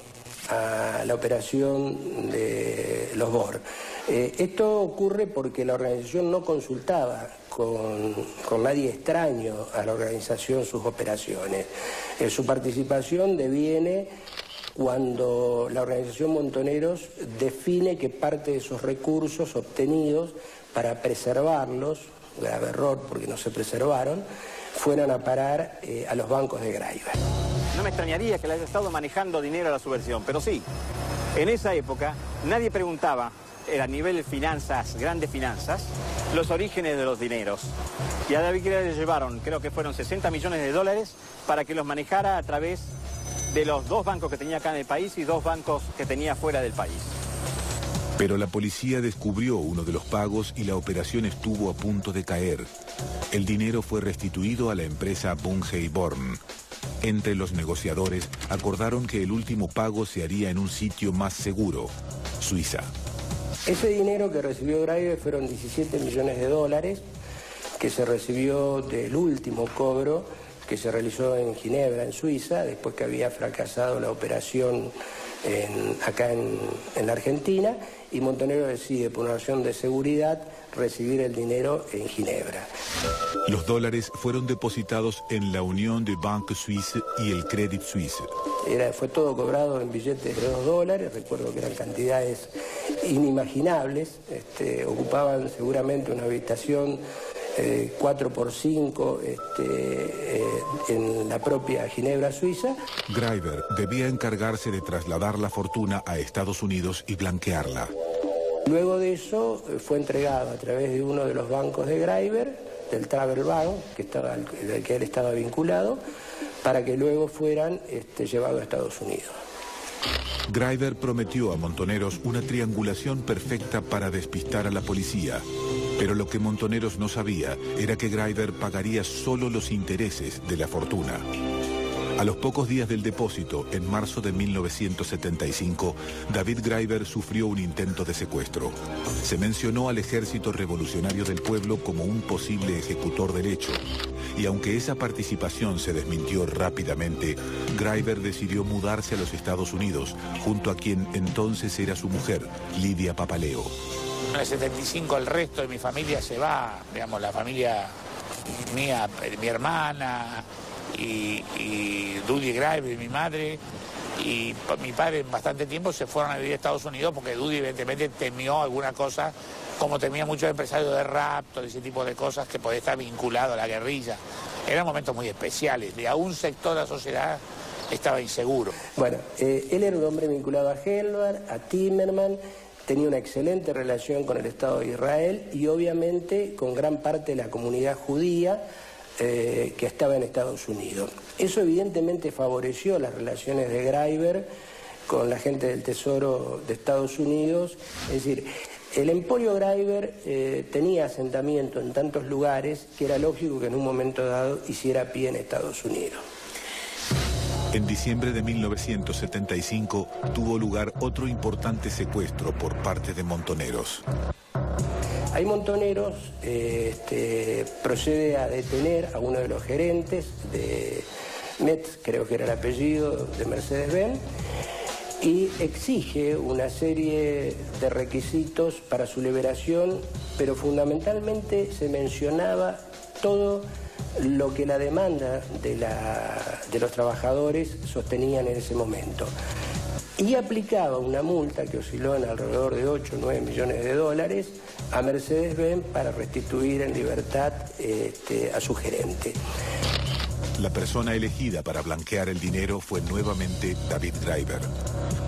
a la operación de los Born. Esto ocurre porque la organización no consultaba con nadie extraño a la organización sus operaciones. Su participación deviene cuando la organización Montoneros define que parte de esos recursos obtenidos para preservarlos, grave error porque no se preservaron, fueran a parar a los bancos de Greiber. No me extrañaría que le haya estado manejando dinero a la subversión, pero sí, en esa época nadie preguntaba, a nivel finanzas, grandes finanzas, los orígenes de los dineros. Y a David Greiber le llevaron, creo que fueron $60 millones para que los manejara a través de los 2 bancos que tenía acá en el país y 2 bancos que tenía fuera del país. Pero la policía descubrió uno de los pagos y la operación estuvo a punto de caer. El dinero fue restituido a la empresa Bunge & Born. Entre los negociadores acordaron que el último pago se haría en un sitio más seguro, Suiza. Ese dinero que recibió Greiber fueron $17 millones que se recibió del último cobro que se realizó en Ginebra, en Suiza, después que había fracasado la operación acá en la Argentina, y Montonero decide, por una razón de seguridad, recibir el dinero en Ginebra. Los dólares fueron depositados en la Unión de Banque Suisse y el Credit Suisse. Fue todo cobrado en billetes de $2, recuerdo que eran cantidades inimaginables, ocupaban seguramente una habitación 4x5 en la propia Ginebra, Suiza. Greiber debía encargarse de trasladar la fortuna a Estados Unidos y blanquearla. Luego de eso fue entregado a través de uno de los bancos de Greiber, del Travel Bank, del que él estaba vinculado, para que luego fueran llevados a Estados Unidos. Greiber prometió a Montoneros una triangulación perfecta para despistar a la policía. Pero lo que Montoneros no sabía era que Greiber pagaría solo los intereses de la fortuna. A los pocos días del depósito, en marzo de 1975, David Greiber sufrió un intento de secuestro. Se mencionó al Ejército Revolucionario del Pueblo como un posible ejecutor del hecho. Y aunque esa participación se desmintió rápidamente, Greiber decidió mudarse a los Estados Unidos, junto a quien entonces era su mujer, Lidia Papaleo. En el 75 el resto de mi familia se va, digamos, la familia mía, mi hermana y Dudy Greiber y mi madre y mi padre en bastante tiempo se fueron a vivir a Estados Unidos porque Dudy evidentemente temió alguna cosa, como temía muchos empresarios de rapto, ese tipo de cosas que podía estar vinculado a la guerrilla. Eran momentos muy especiales, de a un sector de la sociedad estaba inseguro. Bueno, él era un hombre vinculado a Helvar, a Timerman, tenía una excelente relación con el Estado de Israel y obviamente con gran parte de la comunidad judía que estaba en Estados Unidos. Eso evidentemente favoreció las relaciones de Greiber con la gente del Tesoro de Estados Unidos. Es decir, El emporio Greiber tenía asentamiento en tantos lugares que era lógico que en un momento dado hiciera pie en Estados Unidos. En diciembre de 1975 tuvo lugar otro importante secuestro por parte de montoneros. Hay montoneros, procede a detener a uno de los gerentes de Metz, creo que era el apellido, de Mercedes-Benz, y exige una serie de requisitos para su liberación, pero fundamentalmente se mencionaba todo lo que la demanda de los trabajadores sostenían en ese momento. Y aplicaba una multa que osciló en alrededor de 8 o 9 millones de dólares a Mercedes-Benz para restituir en libertad a su gerente. La persona elegida para blanquear el dinero fue nuevamente David Greiber.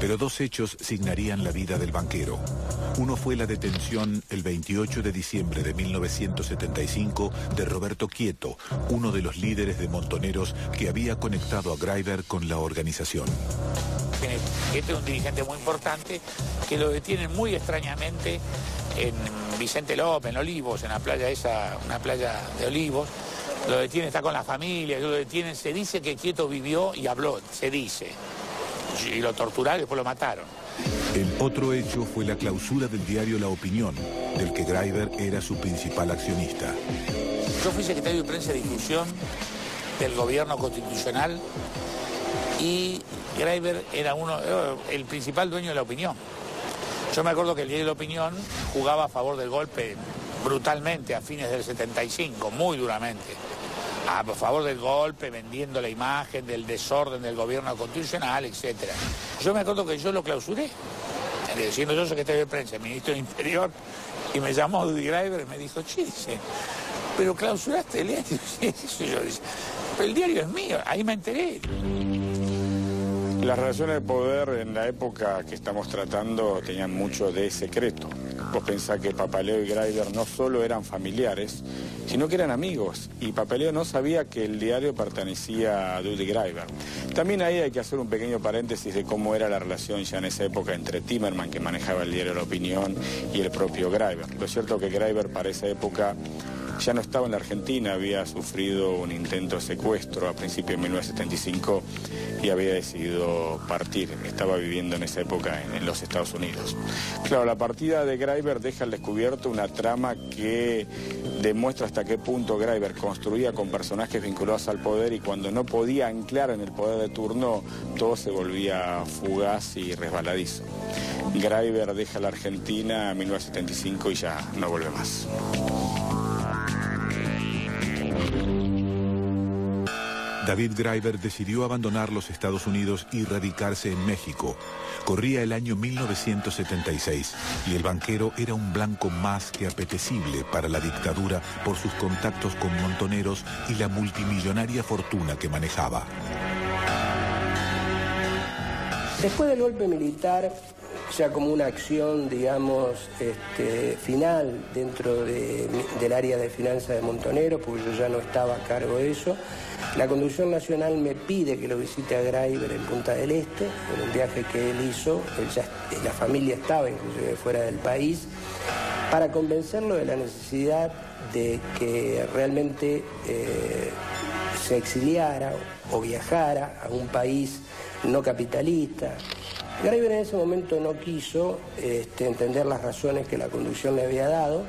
Pero dos hechos signarían la vida del banquero. Uno fue la detención el 28 de diciembre de 1975 de Roberto Quieto, uno de los líderes de montoneros que había conectado a Greiber con la organización. Este es un dirigente muy importante que lo detienen muy extrañamente en Vicente López, en Olivos, en la playa esa, una playa de Olivos. Lo detienen, está con la familia, lo detienen. Se dice que Quieto vivió y habló, se dice. Y lo torturaron y después lo mataron. El otro hecho fue la clausura del diario La Opinión, del que Greiber era su principal accionista. Yo fui secretario de prensa y difusión del gobierno constitucional y Greiber era el principal dueño de La Opinión. Yo me acuerdo que el diario La Opinión jugaba a favor del golpe brutalmente a fines del 75, muy duramente. A favor del golpe, vendiendo la imagen del desorden del gobierno constitucional, etc. Yo me acuerdo que yo lo clausuré, siendo yo secretario de prensa, ministro del Interior, y me llamó Dudy Greiber y me dijo, che, dice, pero clausuraste el diario. Sí, yo dice, pero el diario es mío, ahí me enteré. Las relaciones de poder en la época que estamos tratando tenían mucho de secreto. Vos pensás que Papaleo y Greiber no solo eran familiares, sino que eran amigos. Y Papaleo no sabía que el diario pertenecía a Dudy Greiber. También ahí hay que hacer un pequeño paréntesis de cómo era la relación ya en esa época entre Timerman, que manejaba el diario La Opinión, y el propio Greiber. Lo cierto es que Greiber para esa época ya no estaba en la Argentina, había sufrido un intento de secuestro a principios de 1975 y había decidido partir. Estaba viviendo en esa época en los Estados Unidos. Claro, la partida de Greiber deja al descubierto una trama que demuestra hasta qué punto Greiber construía con personajes vinculados al poder y cuando no podía anclar en el poder de turno, todo se volvía fugaz y resbaladizo. Greiber deja la Argentina en 1975 y ya no vuelve más. David Greiber decidió abandonar los Estados Unidos y radicarse en México. Corría el año 1976 y el banquero era un blanco más que apetecible para la dictadura por sus contactos con montoneros y la multimillonaria fortuna que manejaba. Después del golpe militar, ya como una acción, digamos, final dentro del área de finanzas de Montoneros, porque yo ya no estaba a cargo de eso, la Conducción Nacional me pide que lo visite a Greiber en Punta del Este, en un viaje que él hizo, la familia estaba inclusive fuera del país, para convencerlo de la necesidad de que realmente se exiliara o viajara a un país no capitalista. Greiber en ese momento no quiso entender las razones que la conducción le había dado,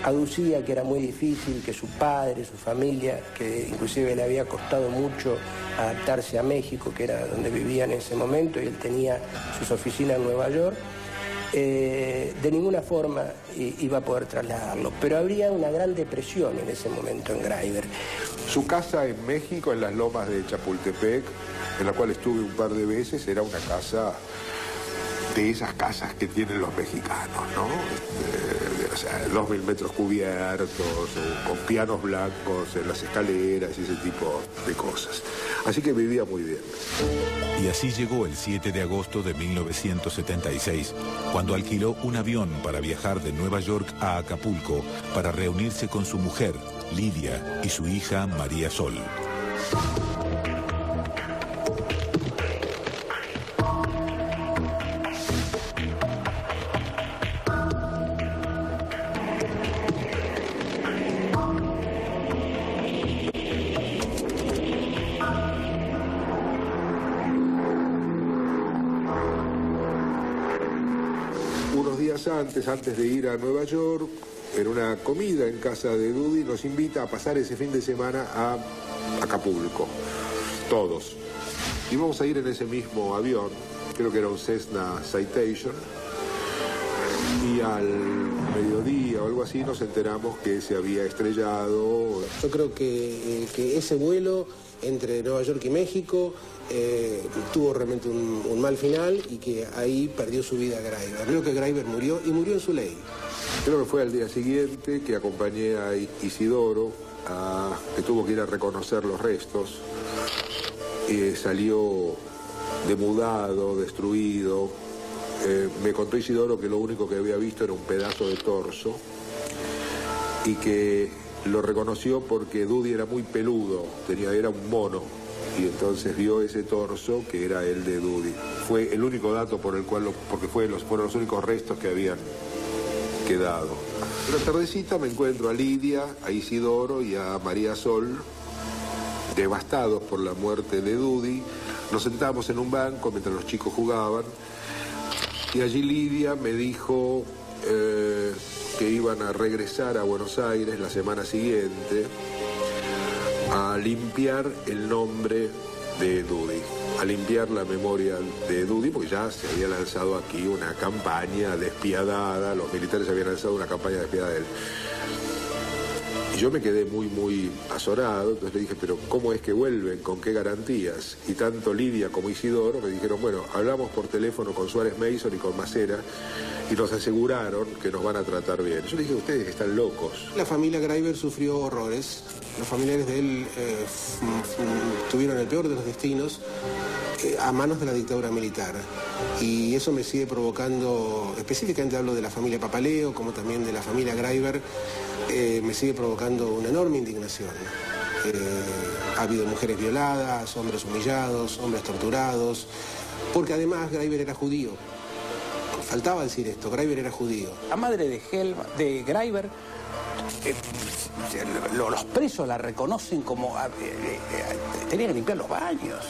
aducía que era muy difícil, que su padre, su familia, que inclusive le había costado mucho adaptarse a México, que era donde vivía en ese momento, y él tenía sus oficinas en Nueva York, de ninguna forma iba a poder trasladarlo. Pero habría una gran depresión en ese momento en Greiber. Su casa en México, en las lomas de Chapultepec, en la cual estuve un par de veces, era una casa de esas casas que tienen los mexicanos, ¿no? O sea, 2.000 metros cubiertos, con pianos blancos en las escaleras y ese tipo de cosas. Así que vivía muy bien. Y así llegó el 7 de agosto de 1976, cuando alquiló un avión para viajar de Nueva York a Acapulco para reunirse con su mujer, Lidia, y su hija, María Sol. antes de ir a Nueva York, en una comida en casa de Dudy, nos invita a pasar ese fin de semana a Acapulco, todos. Íbamos a ir en ese mismo avión, creo que era un Cessna Citation, y al mediodía o algo así nos enteramos que se había estrellado. Yo creo que ese vuelo entre Nueva York y México tuvo realmente un mal final y que ahí perdió su vida Graeber. Creo que Graeber murió y murió en su ley. Creo que fue al día siguiente que acompañé a Isidoro, que tuvo que ir a reconocer los restos. Salió demudado, destruido. Me contó Isidoro que lo único que había visto era un pedazo de torso y que lo reconoció porque Dudy era muy peludo, era un mono, y entonces vio ese torso que era el de Dudy. Fue el único dato porque fueron los únicos restos que habían quedado. Una tardecita me encuentro a Lidia, a Isidoro y a María Sol, devastados por la muerte de Dudy. Nos sentamos en un banco mientras los chicos jugaban y allí Lidia me dijo que iban a regresar a Buenos Aires la semana siguiente a limpiar el nombre de Dudy, a limpiar la memoria de Dudy, porque ya se había lanzado aquí una campaña despiadada, los militares habían lanzado una campaña despiadada de él. Y yo me quedé muy azorado, entonces le dije, pero ¿cómo es que vuelven? ¿Con qué garantías? Y tanto Lidia como Isidoro me dijeron, bueno, hablamos por teléfono con Suárez Mason y con Macera y nos aseguraron que nos van a tratar bien. Yo le dije, ustedes están locos. La familia Graeber sufrió horrores. Los familiares de él tuvieron el peor de los destinos a manos de la dictadura militar. Y eso me sigue provocando, específicamente hablo de la familia Papaleo, como también de la familia Graeber, me sigue provocando una enorme indignación. Ha habido mujeres violadas, hombres humillados, hombres torturados, porque además Graeber era judío. Faltaba decir esto, Graeber era judío. La madre de Graeber, los presos la reconocen como... tenía que limpiar los baños.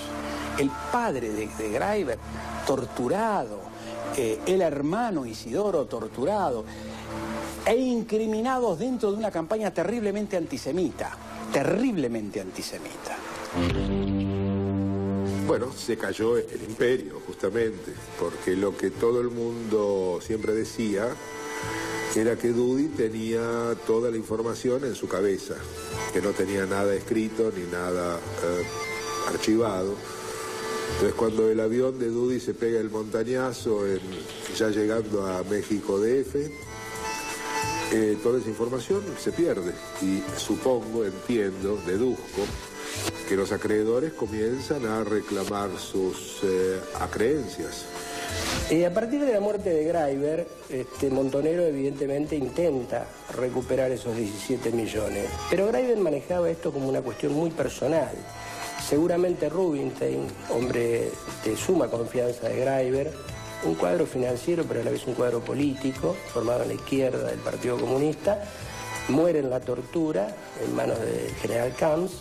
El padre de Graeber, torturado. El hermano Isidoro, torturado. E incriminados dentro de una campaña terriblemente antisemita. Terriblemente antisemita. Bueno, se cayó el imperio, justamente, porque lo que todo el mundo siempre decía era que Dudy tenía toda la información en su cabeza, que no tenía nada escrito ni nada archivado. Entonces, cuando el avión de Dudy se pega el montañazo, ya llegando a México DF, toda esa información se pierde. Y supongo, entiendo, deduzco, que los acreedores comienzan a reclamar sus acreencias. A partir de la muerte de Graeber, Montonero evidentemente intenta recuperar esos 17 millones. Pero Graeber manejaba esto como una cuestión muy personal. Seguramente Rubinstein, hombre de suma confianza de Graeber, un cuadro financiero pero a la vez un cuadro político, formado en la izquierda del Partido Comunista, muere en la tortura en manos del general Camps,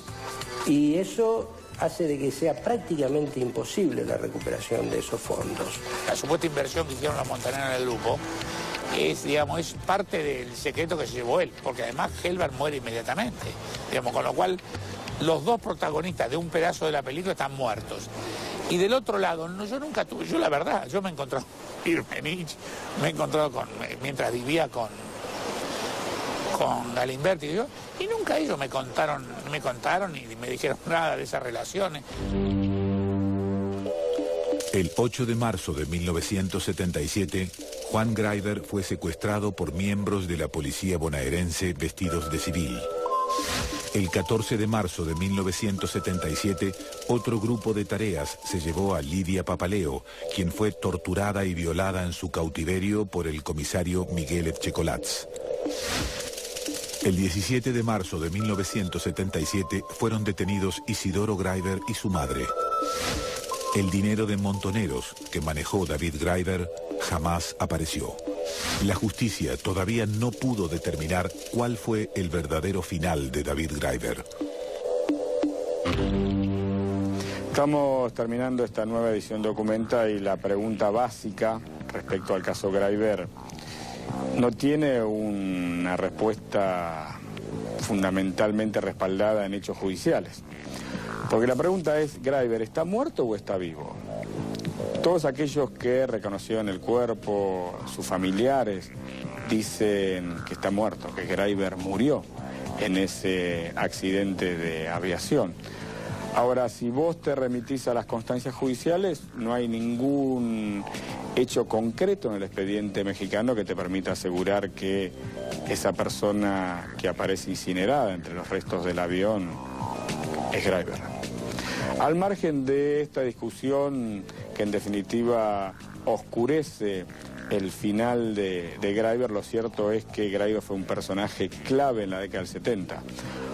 y eso hace de que sea prácticamente imposible la recuperación de esos fondos. La supuesta inversión que hicieron los montaneros en el grupo es, digamos, es parte del secreto que se llevó él, porque además Helber muere inmediatamente, digamos, con lo cual los dos protagonistas de un pedazo de la película están muertos. Y del otro lado, yo nunca tuve, yo la verdad, yo me he encontrado con Firmenich, me he encontrado mientras vivía con Galimberti y nunca ellos me contaron ni me dijeron nada de esas relaciones. El 8 de marzo de 1977, Juan Graeber fue secuestrado por miembros de la policía bonaerense vestidos de civil. El 14 de marzo de 1977, otro grupo de tareas se llevó a Lidia Papaleo, quien fue torturada y violada en su cautiverio por el comisario Miguel Etchecolatz. El 17 de marzo de 1977 fueron detenidos Isidoro Graeber y su madre. El dinero de Montoneros que manejó David Graeber jamás apareció. La justicia todavía no pudo determinar cuál fue el verdadero final de David Graeber. Estamos terminando esta nueva edición Documenta y la pregunta básica respecto al caso Graeber no tiene una respuesta fundamentalmente respaldada en hechos judiciales. Porque la pregunta es, ¿Graiver está muerto o está vivo? Todos aquellos que reconocieron el cuerpo, sus familiares, dicen que está muerto, que Graiver murió en ese accidente de aviación. Ahora, si vos te remitís a las constancias judiciales, no hay ningún hecho concreto en el expediente mexicano que te permita asegurar que esa persona que aparece incinerada entre los restos del avión es Graiver. Al margen de esta discusión que en definitiva oscurece el final de Graiver, lo cierto es que Graiver fue un personaje clave en la década del 70.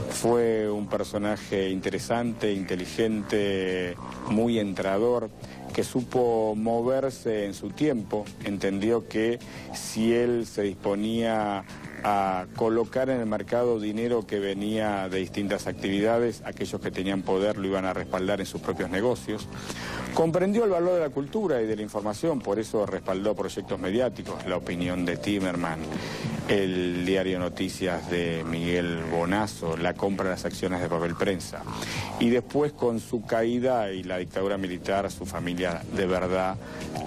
Fue un personaje interesante, inteligente, muy entrador, que supo moverse en su tiempo. Entendió que si él se disponía a colocar en el mercado dinero que venía de distintas actividades, aquellos que tenían poder lo iban a respaldar en sus propios negocios. Comprendió el valor de la cultura y de la información, por eso respaldó proyectos mediáticos, La Opinión de Timerman, el diario Noticias de Miguel Bonazo, la compra de las acciones de Papel Prensa. Y después, con su caída y la dictadura militar, su familia de verdad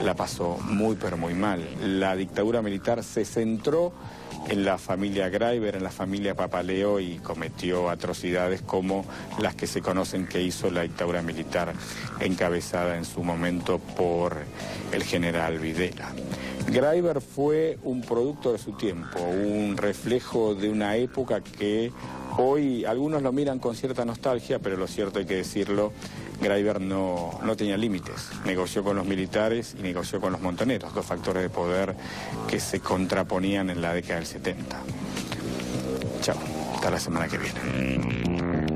la pasó muy pero muy mal. La dictadura militar se centró en la familia Graiver, en la familia Papaleo, y cometió atrocidades como las que se conocen que hizo la dictadura militar encabezada en su momento por el general Videla. Graiver fue un producto de su tiempo, un reflejo de una época que hoy algunos lo miran con cierta nostalgia, pero lo cierto, hay que decirlo, Graiver no tenía límites. Negoció con los militares y negoció con los montoneros, dos factores de poder que se contraponían en la década del 70. Chao, hasta la semana que viene.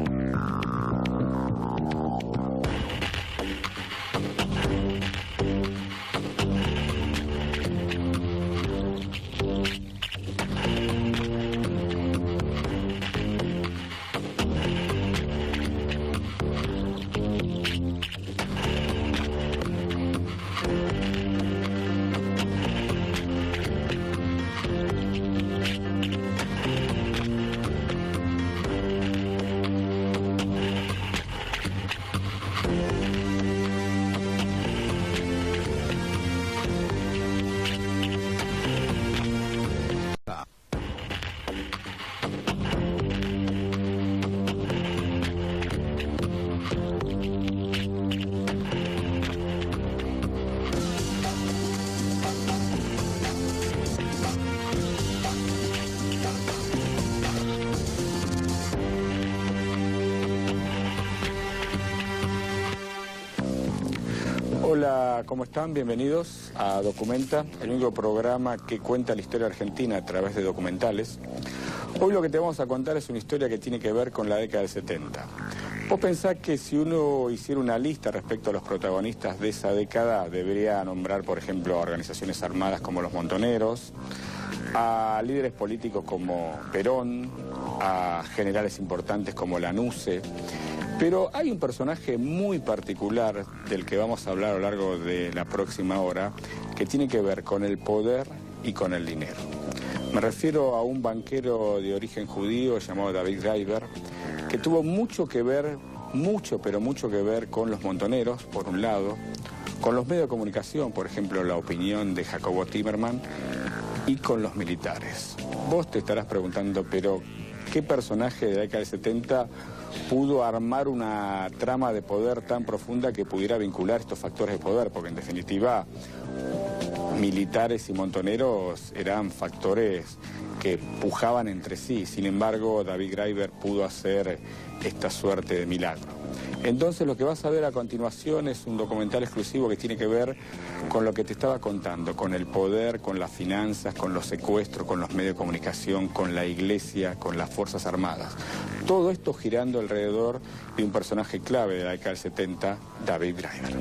Hola, ¿cómo están? Bienvenidos a Documenta, el único programa que cuenta la historia argentina a través de documentales. Hoy lo que te vamos a contar es una historia que tiene que ver con la década del 70. Vos pensás que si uno hiciera una lista respecto a los protagonistas de esa década, debería nombrar, por ejemplo, a organizaciones armadas como los Montoneros, a líderes políticos como Perón, a generales importantes como Lanusse. Pero hay un personaje muy particular del que vamos a hablar a lo largo de la próxima hora, que tiene que ver con el poder y con el dinero. Me refiero a un banquero de origen judío llamado David Graiver, que tuvo mucho que ver, pero mucho que ver con los montoneros, por un lado, con los medios de comunicación, por ejemplo, La Opinión de Jacobo Timerman, y con los militares. Vos te estarás preguntando, pero ¿qué personaje de la década del 70 pudo armar una trama de poder tan profunda que pudiera vincular estos factores de poder? Porque en definitiva, militares y montoneros eran factores que pujaban entre sí. Sin embargo, David Graiver pudo hacer esta suerte de milagro. Entonces, lo que vas a ver a continuación es un documental exclusivo que tiene que ver con lo que te estaba contando, con el poder, con las finanzas, con los secuestros, con los medios de comunicación, con la iglesia, con las Fuerzas Armadas. Todo esto girando alrededor de un personaje clave de la década del 70, David Graiver.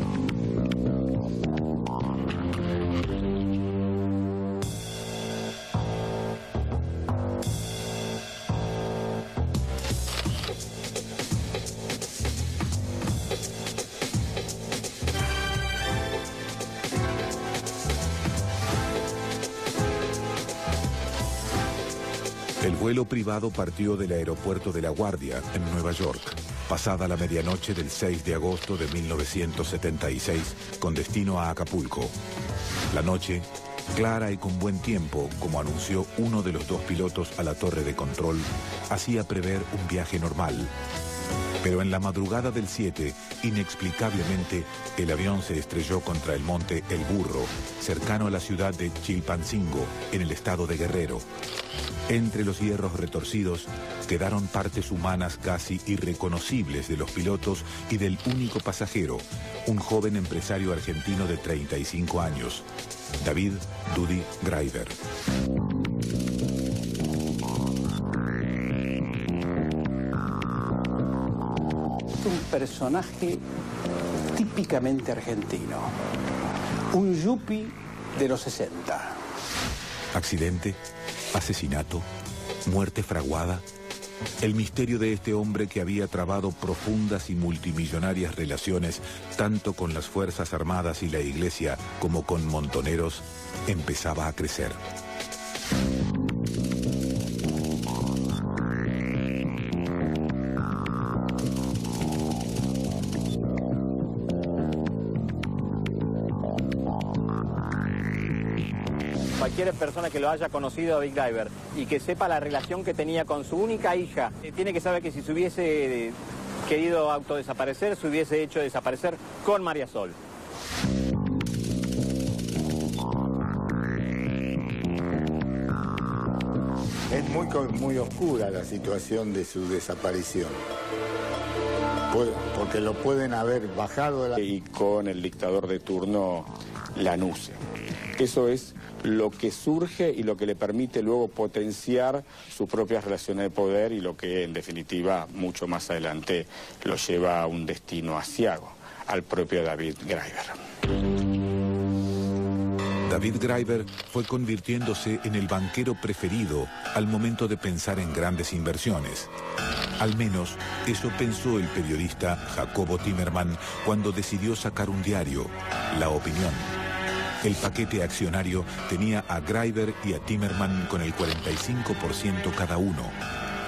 vuelo privado partió del aeropuerto de La Guardia, en Nueva York, pasada la medianoche del 6 de agosto de 1976, con destino a Acapulco. La noche, clara y con buen tiempo, como anunció uno de los dos pilotos a la torre de control, hacía prever un viaje normal. Pero en la madrugada del 7, inexplicablemente, el avión se estrelló contra el monte El Burro, cercano a la ciudad de Chilpancingo, en el estado de Guerrero. Entre los hierros retorcidos quedaron partes humanas casi irreconocibles de los pilotos y del único pasajero, un joven empresario argentino de 35 años, David "Dudy" Graeber. Un personaje típicamente argentino, un yuppie de los 60. Accidente, asesinato, muerte fraguada. El misterio de este hombre que había trabado profundas y multimillonarias relaciones tanto con las Fuerzas Armadas y la Iglesia como con montoneros empezaba a crecer. Cualquier persona que lo haya conocido a David Graeber y que sepa la relación que tenía con su única hija, tiene que saber que si se hubiese querido autodesaparecer, se hubiese hecho desaparecer con María Sol. Es muy oscura la situación de su desaparición. Porque lo pueden haber bajado de la... Y con el dictador de turno, Lanusse. Eso es lo que surge y lo que le permite luego potenciar sus propias relaciones de poder y lo que en definitiva mucho más adelante lo lleva a un destino aciago, al propio David Graeber. David Graeber fue convirtiéndose en el banquero preferido al momento de pensar en grandes inversiones. Al menos eso pensó el periodista Jacobo Timerman cuando decidió sacar un diario, La Opinión. El paquete accionario tenía a Graeber y a Timerman con el 45% cada uno.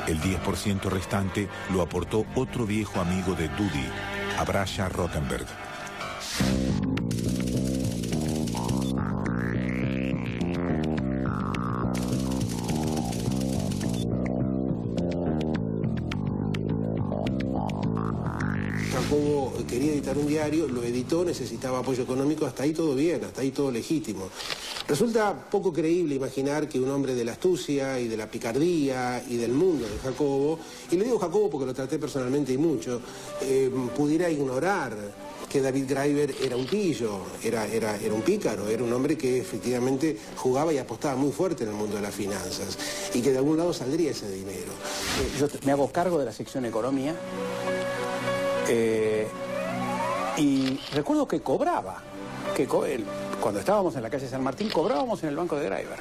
El 10% restante lo aportó otro viejo amigo de Dudy, Abraya Rothenberg. Jacobo quería editar un diario, lo editó, necesitaba apoyo económico, hasta ahí todo bien, hasta ahí todo legítimo. Resulta poco creíble imaginar que un hombre de la astucia y de la picardía y del mundo de Jacobo, y le digo Jacobo porque lo traté personalmente y mucho, pudiera ignorar que David Graeber era un pillo, era un pícaro, era un hombre que efectivamente jugaba y apostaba muy fuerte en el mundo de las finanzas y que de algún lado saldría ese dinero. Yo me hago cargo de la sección Economía. Y recuerdo que cobraba, cuando estábamos en la calle San Martín, cobrábamos en el banco de Graeber.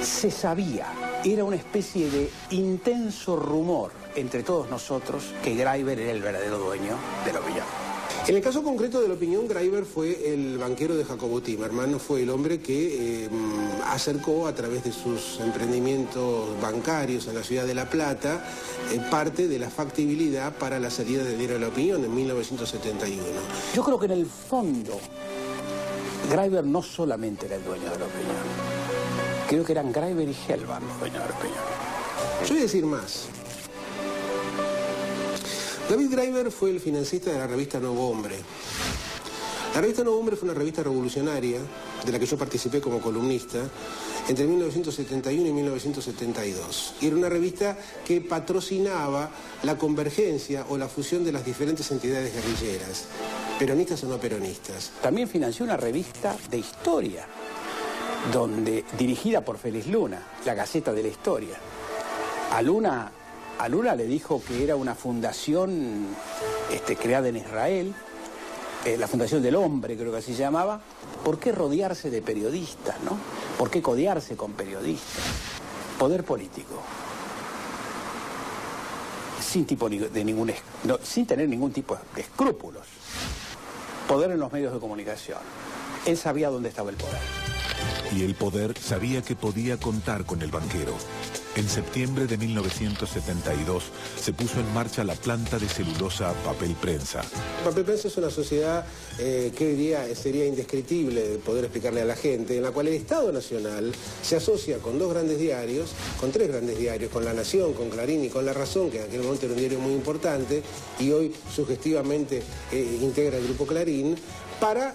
Se sabía, era una especie de intenso rumor entre todos nosotros que Graeber era el verdadero dueño de La Opinión. En el caso concreto de La Opinión, Graeber fue el banquero de Jacobo Timerman, fue el hombre que acercó a través de sus emprendimientos bancarios en la ciudad de La Plata parte de la factibilidad para la salida del diario La Opinión en 1971. Yo creo que en el fondo Graeber no solamente era el dueño de La Opinión, creo que eran Graeber y Hellman los dueños de La Opinión. Yo voy a decir más. David Graeber fue el financista de la revista Nuevo Hombre. La revista Nuevo Hombre fue una revista revolucionaria de la que yo participé como columnista entre 1971 y 1972. Y era una revista que patrocinaba la convergencia o la fusión de las diferentes entidades guerrilleras, peronistas o no peronistas. También financió una revista de historia, dirigida por Félix Luna, la Gaceta de la Historia. A Luna le dijo que era una fundación creada en Israel, la Fundación del Hombre, creo que así se llamaba. ¿Por qué rodearse de periodistas, no? ¿Por qué codearse con periodistas? Poder político. Sin tener ningún tipo de escrúpulos. Poder en los medios de comunicación. Él sabía dónde estaba el poder. Y el poder sabía que podía contar con el banquero. En septiembre de 1972 se puso en marcha la planta de celulosa Papel Prensa. Papel Prensa es una sociedad que hoy día sería indescriptible poder explicarle a la gente, en la cual el Estado Nacional se asocia con dos grandes diarios, con tres grandes diarios, con La Nación, con Clarín y con La Razón, que en aquel momento era un diario muy importante, y hoy sugestivamente integra el Grupo Clarín, para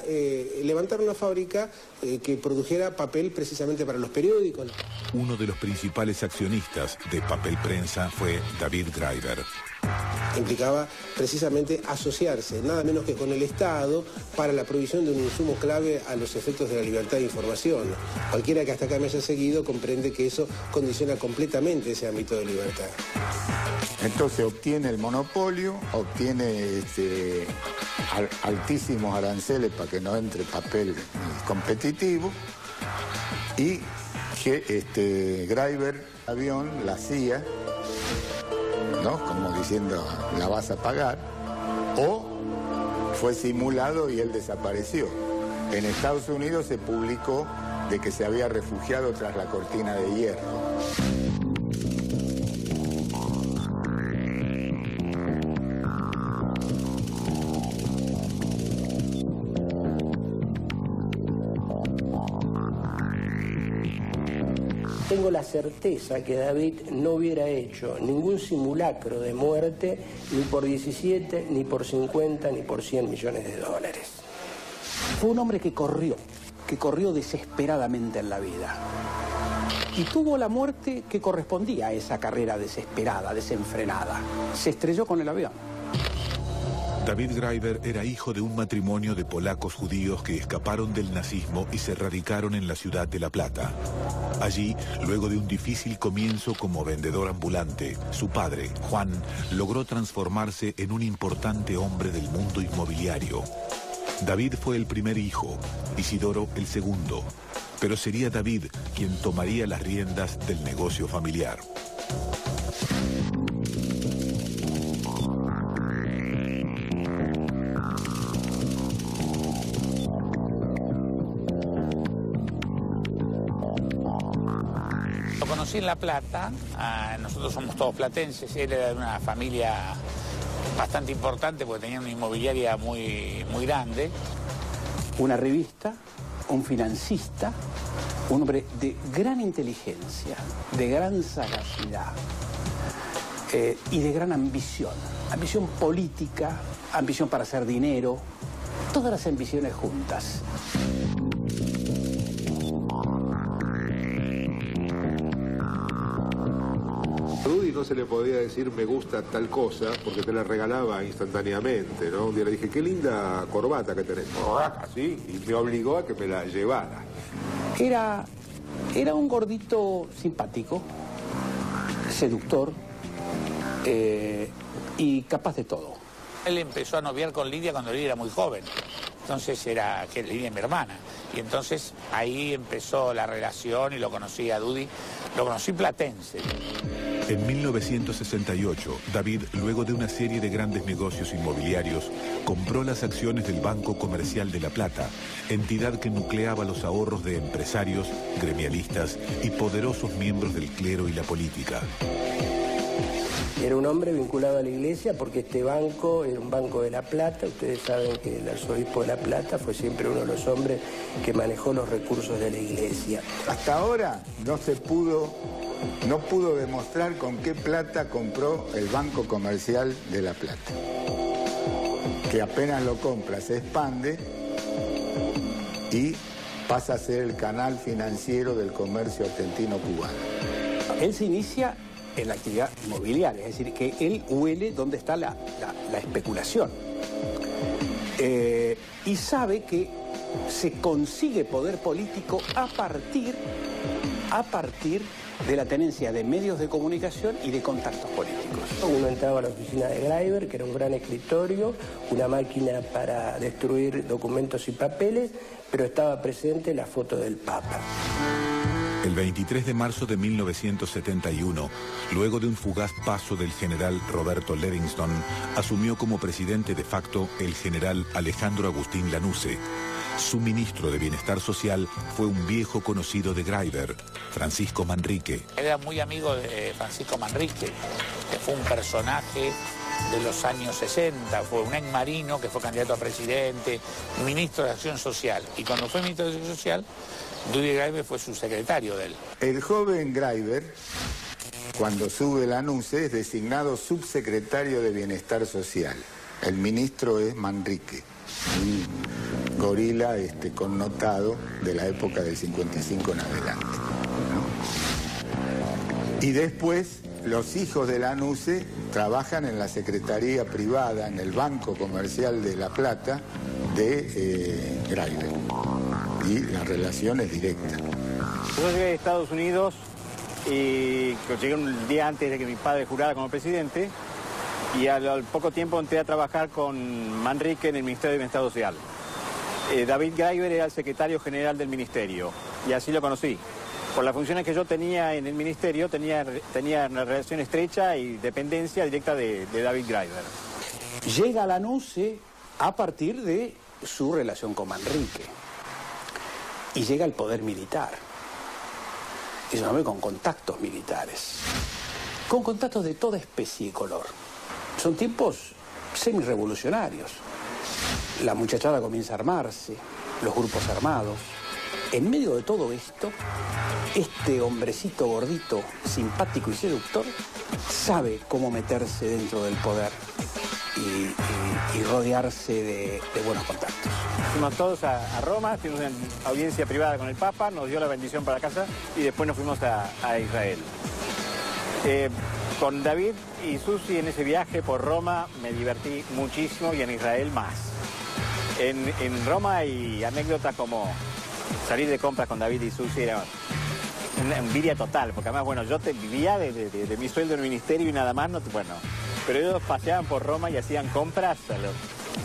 levantar una fábrica que produjera papel precisamente para los periódicos. Uno de los principales accionistas de Papel Prensa fue David Graeber. Implicaba precisamente asociarse, nada menos que con el Estado, para la provisión de un insumo clave a los efectos de la libertad de información. Cualquiera que hasta acá me haya seguido comprende que eso condiciona completamente ese ámbito de libertad. Entonces obtiene el monopolio, obtiene altísimos aranceles para que no entre papel competitivo, y que Graeber, avión, la CIA, ¿no? Como diciendo, la vas a pagar, o fue simulado y él desapareció. En Estados Unidos se publicó de que se había refugiado tras la cortina de hierro. Tengo la certeza que David no hubiera hecho ningún simulacro de muerte ni por 17, ni por 50, ni por 100 millones de dólares. Fue un hombre que corrió desesperadamente en la vida. Y tuvo la muerte que correspondía a esa carrera desesperada, desenfrenada. Se estrelló con el avión. David Graeber era hijo de un matrimonio de polacos judíos que escaparon del nazismo y se radicaron en la ciudad de La Plata. Allí, luego de un difícil comienzo como vendedor ambulante, su padre, Juan, logró transformarse en un importante hombre del mundo inmobiliario. David fue el primer hijo, Isidoro el segundo, pero sería David quien tomaría las riendas del negocio familiar. Lo conocí en La Plata, nosotros somos todos platenses, él era de una familia bastante importante porque tenía una inmobiliaria muy grande. Una revista, un financista, un hombre de gran inteligencia, de gran sagacidad y de gran ambición. Ambición política, ambición para hacer dinero, todas las ambiciones juntas. Rudy no se le podía decir me gusta tal cosa porque te la regalaba instantáneamente, ¿no? Un día le dije, qué linda corbata que tenés. Corbata, sí, y me obligó a que me la llevara. Era un gordito simpático, seductor y capaz de todo. Él empezó a noviar con Lidia cuando Lidia era muy joven. Entonces era que Lidia es mi hermana. Y entonces ahí empezó la relación y lo conocí a Dudy. Lo conocí platense. En 1968, David, luego de una serie de grandes negocios inmobiliarios, compró las acciones del Banco Comercial de La Plata, entidad que nucleaba los ahorros de empresarios, gremialistas y poderosos miembros del clero y la política. Era un hombre vinculado a la iglesia porque este banco era un banco de La Plata. Ustedes saben que el arzobispo de La Plata fue siempre uno de los hombres que manejó los recursos de la iglesia. Hasta ahora no pudo demostrar con qué plata compró el Banco Comercial de La Plata. Que apenas lo compra, se expande y pasa a ser el canal financiero del comercio argentino-cubano. Él se inicia en la actividad inmobiliaria, es decir, que él huele dónde está la especulación. Y sabe que se consigue poder político a partir de la tenencia de medios de comunicación y de contactos políticos. Uno entraba a la oficina de Graeber, que era un gran escritorio, una máquina para destruir documentos y papeles, pero estaba presente la foto del Papa. El 23 de marzo de 1971, luego de un fugaz paso del general Roberto Livingston, asumió como presidente de facto el general Alejandro Agustín Lanusse. Su ministro de Bienestar Social fue un viejo conocido de Greiber, Francisco Manrique. Era muy amigo de Francisco Manrique, que fue un personaje de los años 60, fue un ex marino que fue candidato a presidente, ministro de Acción Social. Y cuando fue ministro de Acción Social, Dudi Greiber fue su secretario de él. El joven Greiber, cuando sube Lanusse, es designado subsecretario de Bienestar Social. El ministro es Manrique, un gorila connotado de la época del 55 en adelante, ¿no? Y después los hijos de Lanusse trabajan en la secretaría privada, en el Banco Comercial de La Plata de Greiber. Y la relación es directa. Yo llegué a Estados Unidos y llegué un día antes de que mi padre jurara como presidente y al poco tiempo entré a trabajar con Manrique en el Ministerio de Bienestar Social. David Greiber era el secretario general del ministerio y así lo conocí. Por las funciones que yo tenía en el ministerio, tenía una relación estrecha y dependencia directa de David Greiber. Llega Lanusse a partir de su relación con Manrique y llega al poder militar. Es un hombre con contactos militares, con contactos de toda especie y color. Son tiempos semi-revolucionarios. La muchachada comienza a armarse, los grupos armados. En medio de todo esto, este hombrecito gordito, simpático y seductor, sabe cómo meterse dentro del poder y rodearse de buenos contactos. Fuimos todos a Roma, tuvimos una audiencia privada con el Papa, nos dio la bendición para casa y después nos fuimos a Israel. Con David y Susi en ese viaje por Roma me divertí muchísimo y en Israel más. En Roma hay anécdotas como salir de compras con David y Susi, era una envidia total, porque además, bueno, yo vivía de mi sueldo en el ministerio y nada más, pero ellos paseaban por Roma y hacían compras,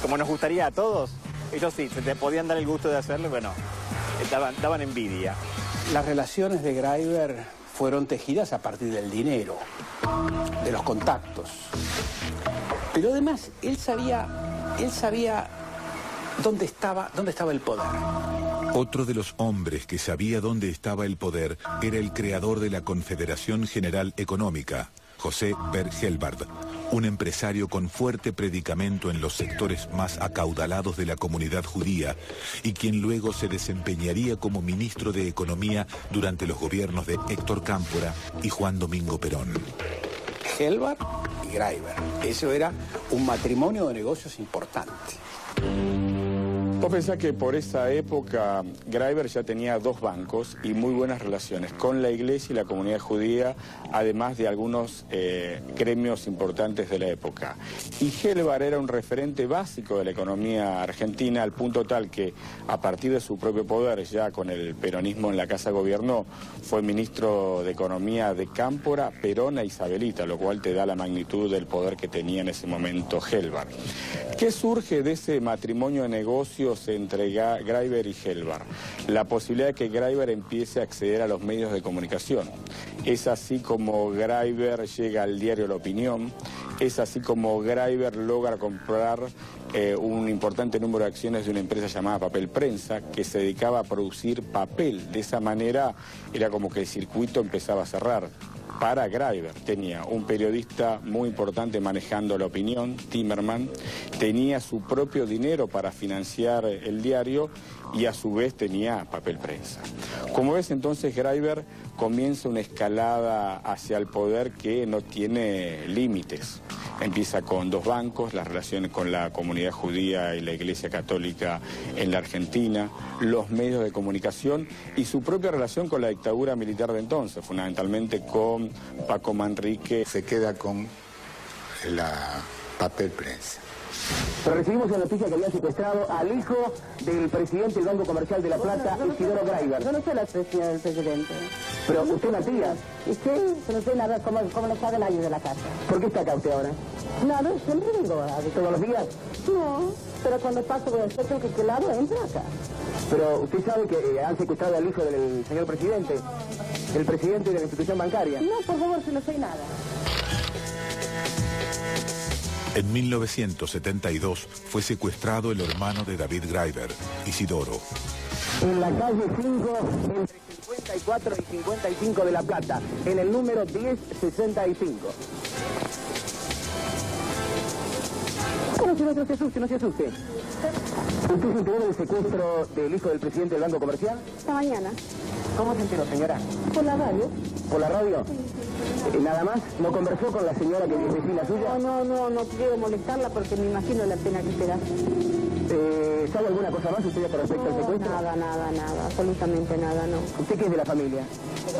como nos gustaría a todos. Ellos sí, se te podían dar el gusto de hacerlo, bueno, daban envidia. Las relaciones de Greiber fueron tejidas a partir del dinero, de los contactos. Pero además, él sabía dónde estaba el poder. Otro de los hombres que sabía dónde estaba el poder era el creador de la Confederación General Económica, José Berg-Helbard, un empresario con fuerte predicamento en los sectores más acaudalados de la comunidad judía y quien luego se desempeñaría como ministro de Economía durante los gobiernos de Héctor Cámpora y Juan Domingo Perón. Helbard y Greiber. Eso era un matrimonio de negocios importante. Vos pensás que por esa época Greiber ya tenía dos bancos y muy buenas relaciones con la iglesia y la comunidad judía, además de algunos gremios importantes de la época. Y Helbard era un referente básico de la economía argentina, al punto tal que a partir de su propio poder, ya con el peronismo en la Casa de Gobierno, fue ministro de Economía de Cámpora, Perón e Isabelita, lo cual te da la magnitud del poder que tenía en ese momento Helbard. ¿Qué surge de ese matrimonio de negocios entre Greiber y Helbard? La posibilidad de que Greiber empiece a acceder a los medios de comunicación. Es así como Greiber llega al diario La Opinión, es así como Greiber logra comprar un importante número de acciones de una empresa llamada Papel Prensa, que se dedicaba a producir papel. De esa manera era como que el circuito empezaba a cerrar. Para Greiber tenía un periodista muy importante manejando La Opinión, Timerman, tenía su propio dinero para financiar el diario y a su vez tenía Papel Prensa. Como ves, entonces Greiber comienza una escalada hacia el poder que no tiene límites. Empieza con dos bancos, las relaciones con la comunidad judía y la Iglesia Católica en la Argentina, los medios de comunicación y su propia relación con la dictadura militar de entonces, fundamentalmente con Paco Manrique. Se queda con la Papel Prensa. Pero recibimos la noticia que habían secuestrado al hijo del presidente del Banco Comercial de La Plata, Isidoro Greiber. Yo no sé la expresión del presidente. Pero usted la tía. ¿Y qué? No sé nada, como no sabe nadie de la casa. ¿Por qué está acá usted ahora? Nada, siempre vengo a... ¿Todos los días? No, pero cuando paso por el centro que lado entra acá. Pero usted sabe que han secuestrado al hijo del señor presidente. el presidente de la institución bancaria. No, por favor, si no soy nada. En 1972 fue secuestrado el hermano de David Graeber, Isidoro. En la calle 5, entre 54 y 55 de La Plata, en el número 1065. No se asuste, no se asuste. ¿Usted se enteró del secuestro del hijo del presidente del Banco Comercial? Esta mañana. ¿Cómo se enteró, señora? Por la radio. ¿Por la radio? ¿Nada más? ¿No conversó con la señora que es vecina suya? No quiero molestarla porque me imagino la pena que será. ¿Sabe alguna cosa más usted con respecto al secuestro? Nada, absolutamente nada, no. ¿Usted qué es de la familia?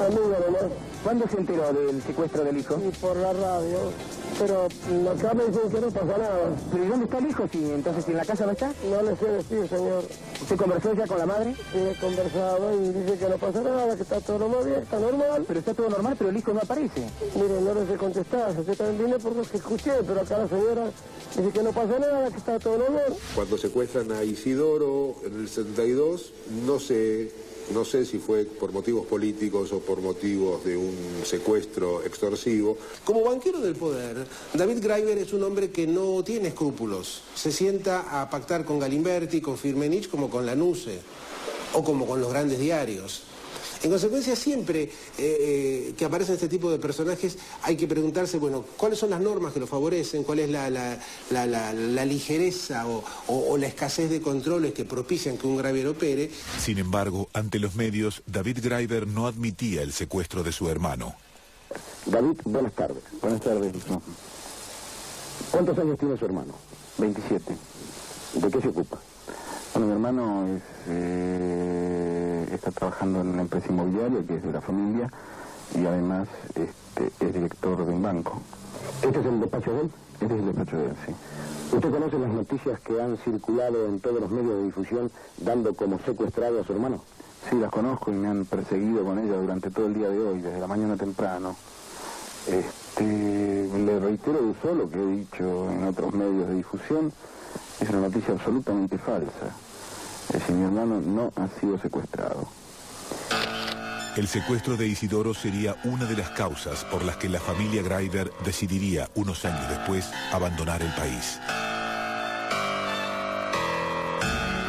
Amigo, ¿no? ¿Cuándo se enteró del secuestro del hijo? Y por la radio. Pero acá me dicen que no pasa nada. ¿Pero y dónde está el hijo? Entonces, ¿si en la casa no está? No le sé decir, señor. ¿Usted conversó ya con la madre? Sí, he conversado y dice que no pasa nada, que está todo normal, está normal. Pero está todo normal, pero el hijo no aparece. Mire, no le sé contestar. Yo también vine por lo que escuché, pero acá la señora dice que no pasa nada, que está todo normal. Cuando secuestran a Isidoro en el 72, no sé si fue por motivos políticos o por motivos de un secuestro extorsivo. Como banquero del poder, David Graeber es un hombre que no tiene escrúpulos. Se sienta a pactar con Galimberti, con Firmenich, como con Lanusse, o como con los grandes diarios. En consecuencia, siempre que aparecen este tipo de personajes hay que preguntarse, bueno, ¿cuáles son las normas que lo favorecen? ¿Cuál es la ligereza o la escasez de controles que propician que un Graeber opere? Sin embargo, ante los medios, David Graeber no admitía el secuestro de su hermano. David, buenas tardes. Buenas tardes. ¿Cuántos años tiene su hermano? 27. ¿De qué se ocupa? Bueno, mi hermano está trabajando en una empresa inmobiliaria que es de la familia y además es director de un banco. ¿Este es el despacho de él? Este es el despacho de él, sí. ¿Usted conoce las noticias que han circulado en todos los medios de difusión dando como secuestrado a su hermano? Sí, las conozco y me han perseguido con ella durante todo el día de hoy, desde la mañana temprano. Le reitero solo que he dicho en otros medios de difusión, es una noticia absolutamente falsa. Es decir, mi hermano no ha sido secuestrado. El secuestro de Isidoro sería una de las causas por las que la familia Graeber decidiría, unos años después, abandonar el país.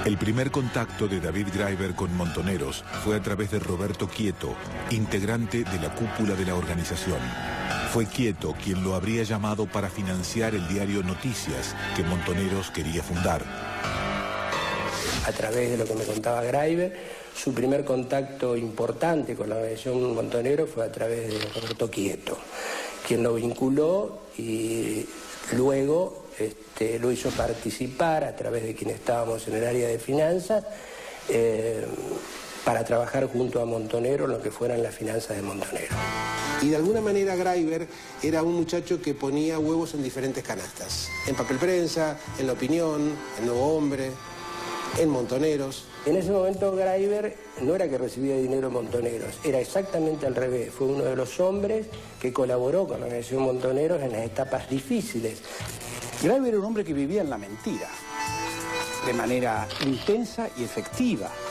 El primer contacto de David Graeber con Montoneros fue a través de Roberto Quieto, integrante de la cúpula de la organización. Fue Quieto quien lo habría llamado para financiar el diario Noticias que Montoneros quería fundar. A través de lo que me contaba Graeber, su primer contacto importante con la organización Montoneros fue a través de Roberto Quieto, quien lo vinculó y luego lo hizo participar a través de quien estábamos en el área de finanzas para trabajar junto a Montonero en lo que fueran las finanzas de Montonero. Y de alguna manera Graeber era un muchacho que ponía huevos en diferentes canastas. En Papel Prensa, en La Opinión, en Nuevo Hombre, en Montoneros. En ese momento Graeber no era que recibía dinero en Montoneros, era exactamente al revés. Fue uno de los hombres que colaboró con la organización Montoneros en las etapas difíciles. Graeber era un hombre que vivía en la mentira, de manera intensa y efectiva.